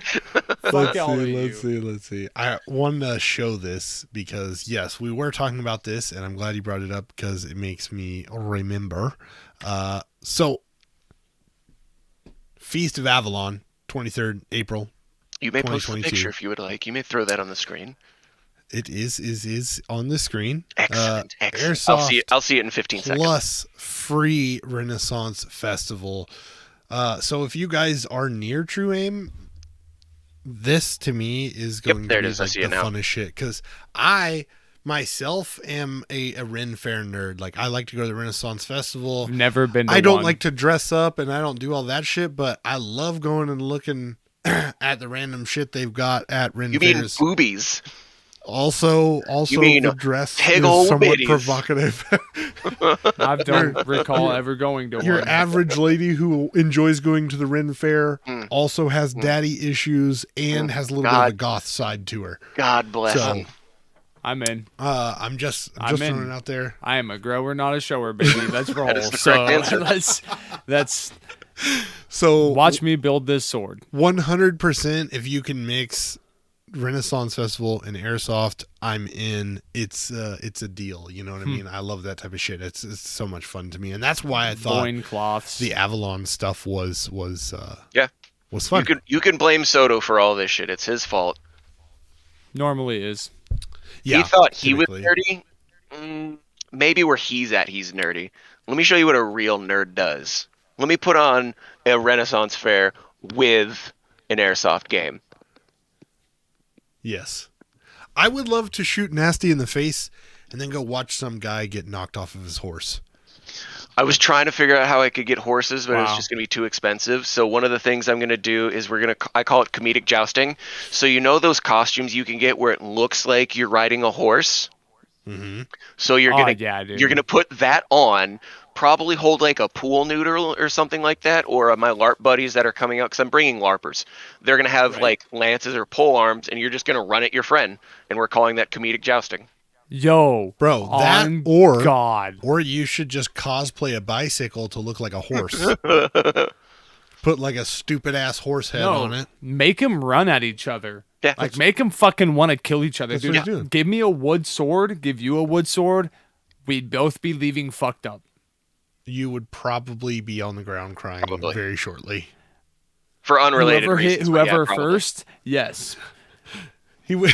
S3: Fuck all of you.
S2: Let's see. I want to show this because, yes, we were talking about this, and I'm glad you brought it up because it makes me remember. So, Feast of Avalon, 23rd April.
S4: You may post a picture if you would like. You may throw that on the screen.
S2: It is on the screen.
S4: Excellent.
S2: Airsoft
S4: I'll see it in 15 seconds.
S2: Plus free Renaissance Festival. So if you guys are near True Aim, this to me is going to be like the funnest shit. Because I myself am a Ren Fair nerd. Like, I like to go to the Renaissance Festival.
S3: Never been to
S2: I don't
S3: one.
S2: like to dress up and I don't do all that shit, but I love going and looking at the random shit they've got at Ren Fairs.
S4: You mean boobies?
S2: Also, the dress is somewhat provocative.
S3: I don't recall ever going to
S2: Your
S3: one.
S2: average lady who enjoys going to the Ren Fair also has daddy issues and has a little bit of a goth side to her.
S4: God bless him.
S3: I'm in.
S2: I'm just throwing it out there.
S3: I am a grower, not a shower, baby. Let's roll.
S4: That is the correct answer.
S3: That's
S2: So
S3: watch me build this sword.
S2: 100%. If you can mix Renaissance Festival and Airsoft, I'm in. It's a deal. You know what I mean? I love that type of shit. It's so much fun to me, and that's why I thought
S3: Loincloths.
S2: the Avalon stuff was fun.
S4: You can blame Soto for all this shit. It's his fault.
S3: Normally is.
S2: Yeah,
S4: he thought he
S2: typically.
S4: was nerdy. Maybe where he's at, he's nerdy. Let me show you what a real nerd does. Let me put on a Renaissance Fair with an Airsoft game.
S2: Yes. I would love to shoot Nasty in the face and then go watch some guy get knocked off of his horse.
S4: I was trying to figure out how I could get horses, but it was just going to be too expensive. So one of the things I'm going to do is I call it comedic jousting. So you know those costumes you can get where it looks like you're riding a horse?
S2: Mm-hmm.
S4: So you're going to put that on, probably hold like a pool noodle or something like that, or my LARP buddies that are coming out, because I'm bringing LARPers. They're going to have like lances or pole arms, and you're just going to run at your friend, and we're calling that comedic jousting.
S3: Yo,
S2: bro, or you should just cosplay a bicycle to look like a horse. Put like a stupid ass horse head on it.
S3: Make them run at each other.
S4: Yeah,
S3: like make them fucking want to kill each other.
S2: That's
S3: Dude, give me a wood sword. Give you a wood sword. We'd both be leaving fucked up.
S2: You would probably be on the ground crying very shortly.
S4: For unrelated reasons.
S3: Whoever first, yes.
S2: He would.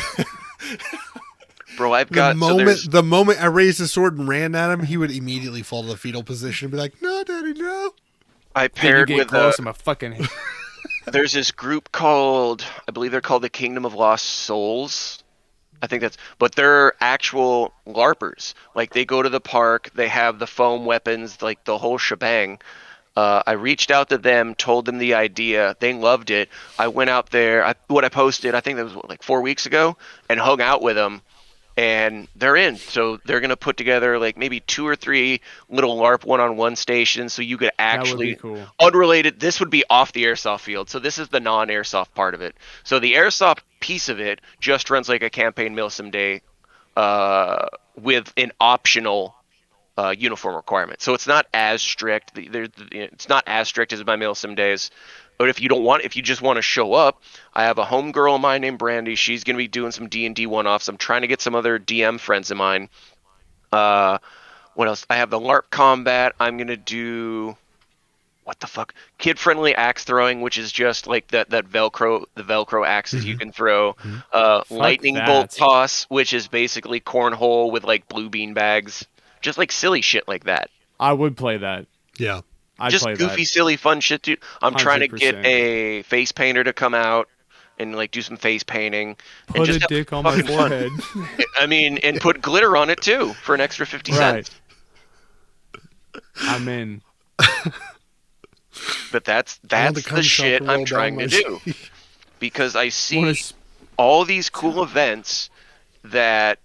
S4: Bro, I've got
S2: the moment I raised the sword and ran at him, he would immediately fall to the fetal position and be like, "No, Daddy, no."
S4: I paired with
S3: close, I'm a fucking.
S4: There's this group called, I believe they're called the Kingdom of Lost Souls. I think but they're actual LARPers. Like, they go to the park, they have the foam weapons, like the whole shebang. I reached out to them, told them the idea. They loved it. I went out there. I posted, I think that was like 4 weeks ago, and hung out with them. And they're in. So they're going to put together like maybe 2 or 3 little LARP one-on-one stations, so you could actually,
S3: that would be cool.
S4: Unrelated, this would be off the airsoft field. So this is the non-airsoft part of it. So the airsoft piece of it just runs like a campaign Milsim Day with an optional uniform requirement. So it's not as strict. It's not as strict as my Milsim Days. But if you just want to show up, I have a homegirl of mine named Brandy. She's going to be doing some D&D one-offs. I'm trying to get some other DM friends of mine. What else? I have the LARP combat. I'm going to do, what the fuck? Kid-friendly axe throwing, which is just like the Velcro axes you can throw. Lightning bolt toss, which is basically cornhole with like blue bean bags. Just like silly shit like that.
S3: I would play that.
S2: Yeah.
S4: Just goofy, silly, fun shit, dude. I'm 100%. Trying to get a face painter to come out and like do some face painting.
S3: Put
S4: and just
S3: a dick on my forehead.
S4: I mean, and put glitter on it too for an extra 50 cents.
S3: I'm in.
S4: But that's the shit I'm trying to do. Because I see all these cool events that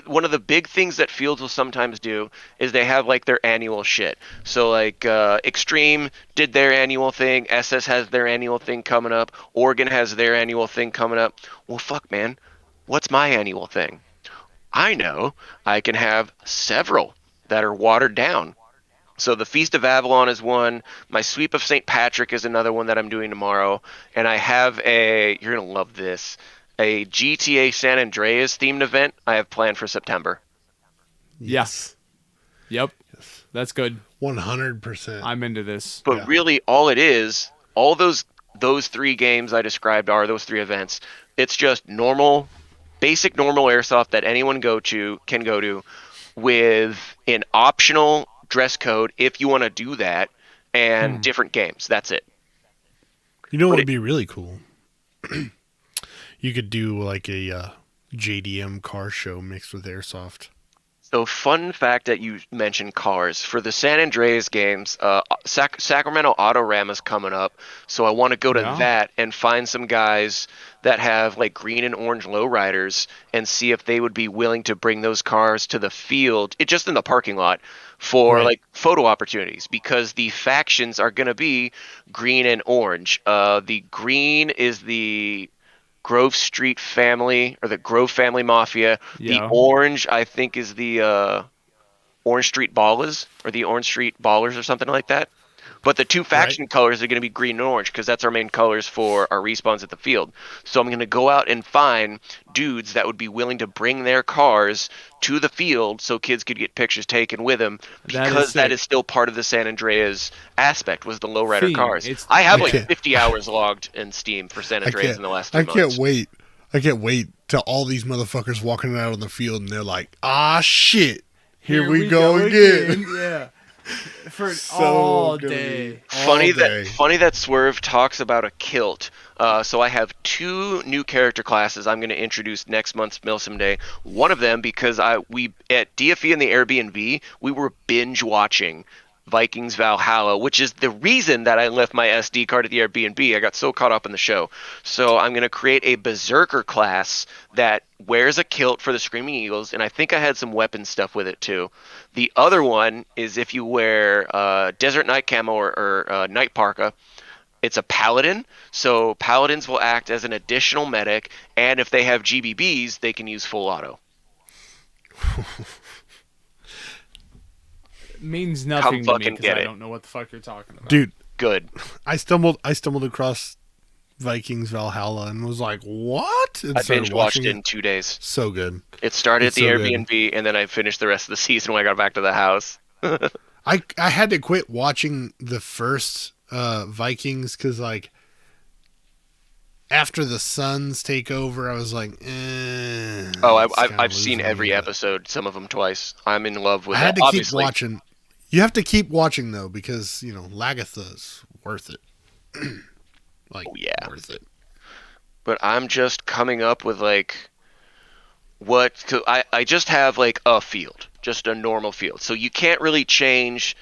S4: one of the big things that fields will sometimes do is they have like their annual shit. So like Extreme did their annual thing, SS has their annual thing coming up, Oregon has their annual thing coming up. Well, fuck, man, what's my annual thing? I know I can have several that are watered down. So the Feast of Avalon is one. My Sweep of St. Patrick is another one that I'm doing tomorrow. And I have you're going to love this, a GTA San Andreas themed event I have planned for September.
S2: Yes.
S3: Yep.
S2: Yes.
S3: That's good.
S2: 100%.
S3: I'm into this.
S4: But
S2: Yeah.
S4: really, all it is, all those 3 games I described are those 3 events. It's just basic normal airsoft that anyone can go to, with an optional dress code if you want to do that, and different games. That's it.
S2: You know what
S4: But
S2: would be really cool? You could do like a JDM car show mixed with airsoft.
S4: So, fun fact that you mentioned cars. For the San Andreas games, Sacramento Autorama's coming up, so I want to go to
S3: Yeah.
S4: that and find some guys that have like green and orange lowriders and see if they would be willing to bring those cars to the field, just in the parking lot, for
S2: Right.
S4: like photo opportunities, because the factions are going to be green and orange. The green is the Grove Street family, or the Grove family mafia. The
S3: Yeah.
S4: orange, I think, is the Orange Street Ballers, or the Orange Street Ballers, or something like that. But the 2
S2: Right.
S4: faction colors are going to be green and orange, because that's our main colors for our respawns at the field. So I'm going to go out and find dudes that would be willing to bring their cars to the field so kids could get pictures taken with them,
S3: That is
S4: because that
S3: sick.
S4: is still part of the San Andreas aspect, was the lowrider
S3: Theme.
S4: cars.
S3: It's-
S4: I have
S2: I
S4: like
S2: can't-
S4: 50 hours logged in Steam for San Andreas in the last 3
S2: I
S4: months.
S2: can't wait. I can't wait till all these motherfuckers walking out on the field and they're like, ah, shit. Here we go again.
S3: Yeah. For
S2: So
S3: all
S2: gonna
S3: day.
S2: be all day.
S4: Funny that Swerve talks about a kilt. So I have 2 new character classes I'm going to introduce next month's Milsim Day. One of them, because we at DFE and the Airbnb, we were binge watching Vikings Valhalla, which is the reason that I left my SD card at the Airbnb. I got so caught up in the show. So I'm going to create a Berserker class that wears a kilt for the Screaming Eagles, and I think I had some weapon stuff with it too. The other one is if you wear Desert Night Camo or Night Parka, it's a paladin, so paladins will act as an additional medic, and if they have GBBs, they can use full auto.
S3: Means nothing to me
S4: fucking
S3: because
S4: get
S3: I
S4: it.
S3: don't know what the fuck you're talking about.
S2: Dude,
S4: Good.
S2: I stumbled across Vikings Valhalla and was like, what? And
S4: I
S2: started
S4: binge watched
S2: watching
S4: it in 2 days.
S2: So good.
S4: It started
S2: It's
S4: at the
S2: so good.
S4: Airbnb, and then I finished the rest of the season when I got back to the house.
S2: I had to quit watching the first Vikings because, like, after the Suns take over, I was like,
S4: Oh,
S2: it's kinda
S4: I've seen
S2: losing
S4: every
S2: me, but
S4: episode, some of them twice. I'm in love with
S2: I
S4: it.
S2: had to keep
S4: Obviously,
S2: watching. You have to keep watching, though, because, Lagatha's worth it. Like,
S4: Oh, yeah.
S2: worth it.
S4: but I'm just coming up with like I just have like a field, just a normal field. So you can't really change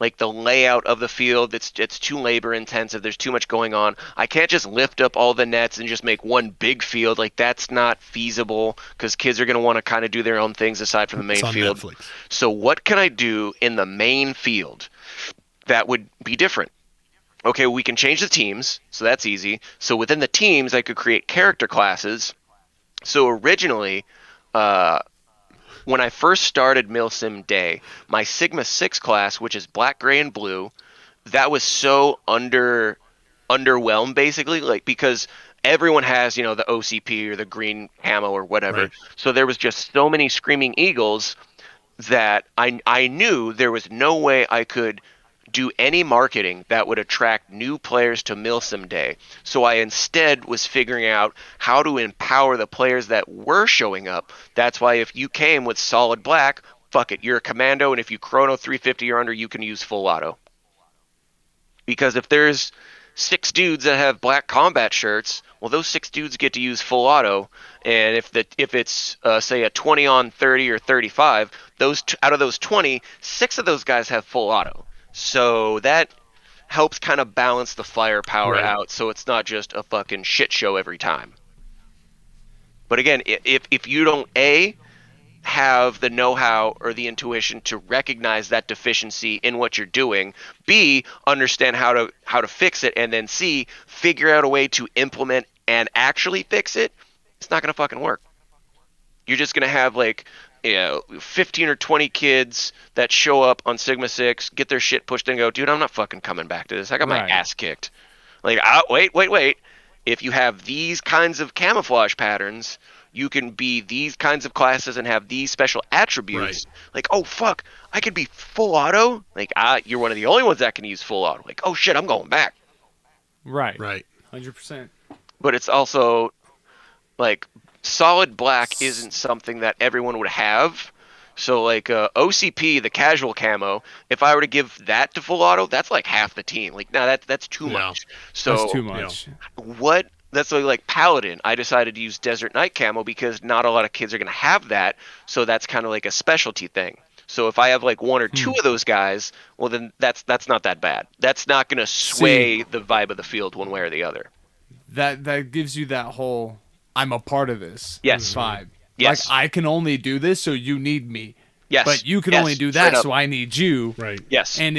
S4: like the layout of the field. It's too labor intensive. There's too much going on. I can't just lift up all the nets and just make one big field. Like, that's not feasible, because kids are going to want to kind of do their own things aside from the main
S2: It's on
S4: field.
S2: Netflix.
S4: So what can I do in the main field that would be different? Okay, we can change the teams, so that's easy. So within the teams, I could create character classes. So originally, when I first started Milsim Day, my Sigma 6 class, which is black, gray, and blue, that was so underwhelmed, basically, like, because everyone has, the OCP or the green camo or whatever.
S2: Right.
S4: So there was just so many Screaming Eagles that I knew there was no way I could do any marketing that would attract new players to Milsim Day. So I instead was figuring out how to empower the players that were showing up. That's why if you came with solid black, fuck it, you're a commando, and if you chrono 350 or under, you can use full auto. Because if there's 6 dudes that have black combat shirts, well, those 6 dudes get to use full auto, and if it's say a 20 on 30 or 35, out of those 20, 6 of those guys have full auto. So that helps kind of balance the firepower
S2: Right.
S4: out, so it's not just a fucking shit show every time. But again, if you don't have the know-how or the intuition to recognize that deficiency in what you're doing, B, understand how to fix it, and then C, figure out a way to implement and actually fix it, it's not going to fucking work. You're just going to have like 15 or 20 kids that show up on Sigma 6, get their shit pushed in and go, dude, I'm not fucking coming back to this. I got my
S3: Right.
S4: ass kicked. Like, wait. If you have these kinds of camouflage patterns, you can be these kinds of classes and have these special attributes.
S2: Right.
S4: Like, oh, fuck, I could be full auto. Like, you're one of the only ones that can use full auto. Like, oh, shit, I'm going back.
S3: Right.
S2: 100%.
S4: But it's also, like, solid black isn't something that everyone would have. So, like, OCP, the casual camo, if I were to give that to full auto, that's like half the team. Like, no, that's too much. So
S3: That's too much.
S4: That's like Paladin. I decided to use Desert Night camo because not a lot of kids are going to have that. So that's kind of like a specialty thing. So if I have like one or two of those guys, well, then that's not that bad. That's not going to sway the vibe of the field one way or the other.
S3: That gives you that whole I'm a part of this vibe.
S4: Yes.
S3: Like I can only do this, so you need me.
S4: Yes.
S3: But you can only do that, so I need you.
S2: Right.
S4: Yes.
S3: And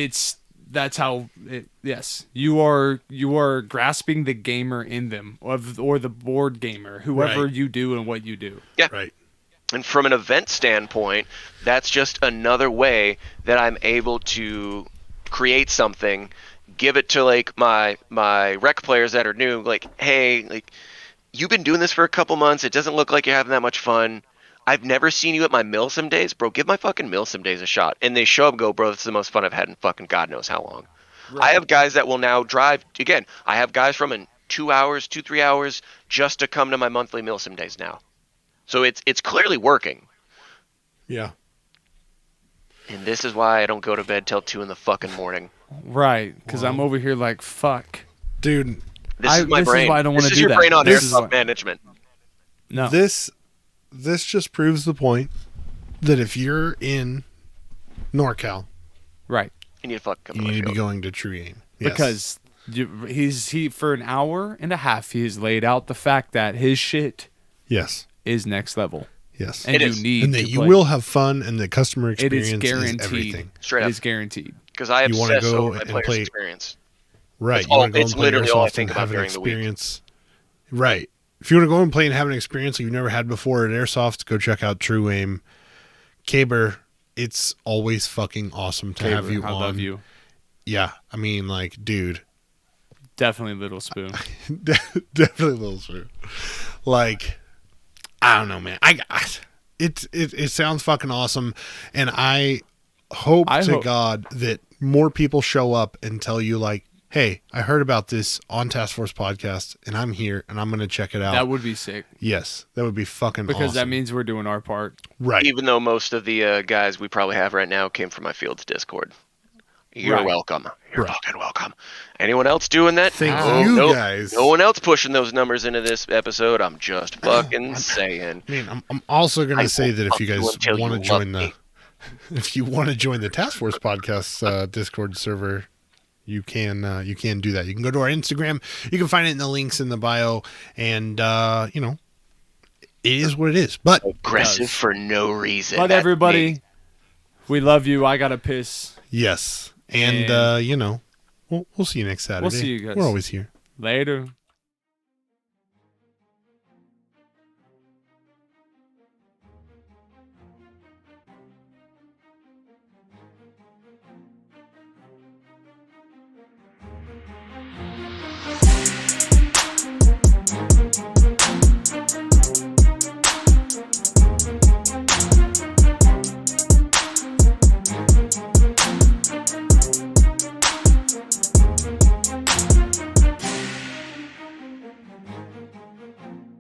S3: that's how it, yes, you are grasping the gamer in them or the board gamer, whoever you do and what you do.
S4: Yeah.
S2: Right.
S4: And from an event standpoint, that's just another way that I'm able to create something, give it to like my rec players that are new, like, hey, like, you've been doing this for a couple months. It doesn't look like you're having that much fun. I've never seen you at my Milsim days. Bro, give my fucking Milsim days a shot. And they show up and go, bro, this is the most fun I've had in fucking God knows how long. Right. I have guys that will now drive. Again, I have guys from in 2 hours, 3 hours just to come to my monthly Milsim days now. So it's clearly working.
S2: Yeah.
S4: And this is why I don't go to bed till 2 in the fucking morning.
S3: Right, because I'm over here like, fuck.
S2: Dude.
S4: This is my brain.
S3: This is why I don't want to do that.
S4: This is your brain on
S3: This
S4: airsoft management.
S3: No.
S2: This just proves the point that if you're in NorCal,
S3: right,
S4: you need to fucking come
S2: you
S4: to my
S2: need to be
S4: field.
S2: going to True Aim. Yes.
S3: Because he for an hour and a half he's laid out the fact that his shit
S2: Yes.
S3: is next level.
S2: Yes.
S3: And
S4: It
S3: you
S4: is.
S3: need
S2: And
S3: to
S2: that you
S3: play.
S2: will have fun and the customer
S3: It
S2: experience
S3: is
S2: is
S3: guaranteed.
S2: everything.
S4: Straight
S3: It
S4: up.
S3: is guaranteed.
S4: Because I
S2: You wanna
S4: obsess
S2: go
S4: over my
S2: and
S4: player's
S2: play-
S4: experience.
S2: Right.
S4: It's
S2: You want to go
S4: it's
S2: and play
S4: literally all I
S2: airsoft
S4: think
S2: and
S4: about
S2: have an
S4: during the week.
S2: experience. Right. If you want to go and play and have an experience you've never had before at Airsoft, go check out True Aim. Caber, it's always fucking awesome to have you
S3: I
S2: on.
S3: love you.
S2: Yeah. I mean, like, dude.
S3: Definitely Little Spoon.
S2: Definitely Little Spoon. Like, I don't know, man. It sounds fucking awesome, and I hope God that more people show up and tell you, like, hey, I heard about this on Task Force Podcast, and I'm here, and I'm going to check it out.
S3: That would be sick.
S2: Yes, that would be fucking
S3: Because
S2: awesome.
S3: that means we're doing our part.
S2: Right.
S4: Even though most of the guys we probably have right now came from my field's Discord. You're
S3: Right.
S4: welcome. You're
S2: Right.
S4: fucking welcome. Anyone else doing that?
S2: Thank
S4: No,
S2: you, guys.
S4: No one else pushing those numbers into this episode. I'm just fucking saying.
S2: I mean, I'm also going
S4: I
S2: to say
S4: will
S2: that if
S4: fuck
S2: you
S4: you
S2: guys
S4: until
S2: want to
S4: you
S2: join
S4: love
S2: the,
S4: me.
S2: if you want to join the Task Force Podcast Discord server, you can do that. You can go to our Instagram. You can find it in the links in the bio, and you know, it is what it is. But
S4: Aggressive for no reason.
S3: But
S4: That's
S3: everybody,
S4: me.
S3: we love you. I gotta piss.
S2: yes, and you know, we'll see you next Saturday.
S3: see you guys.
S2: We're always here.
S3: Later.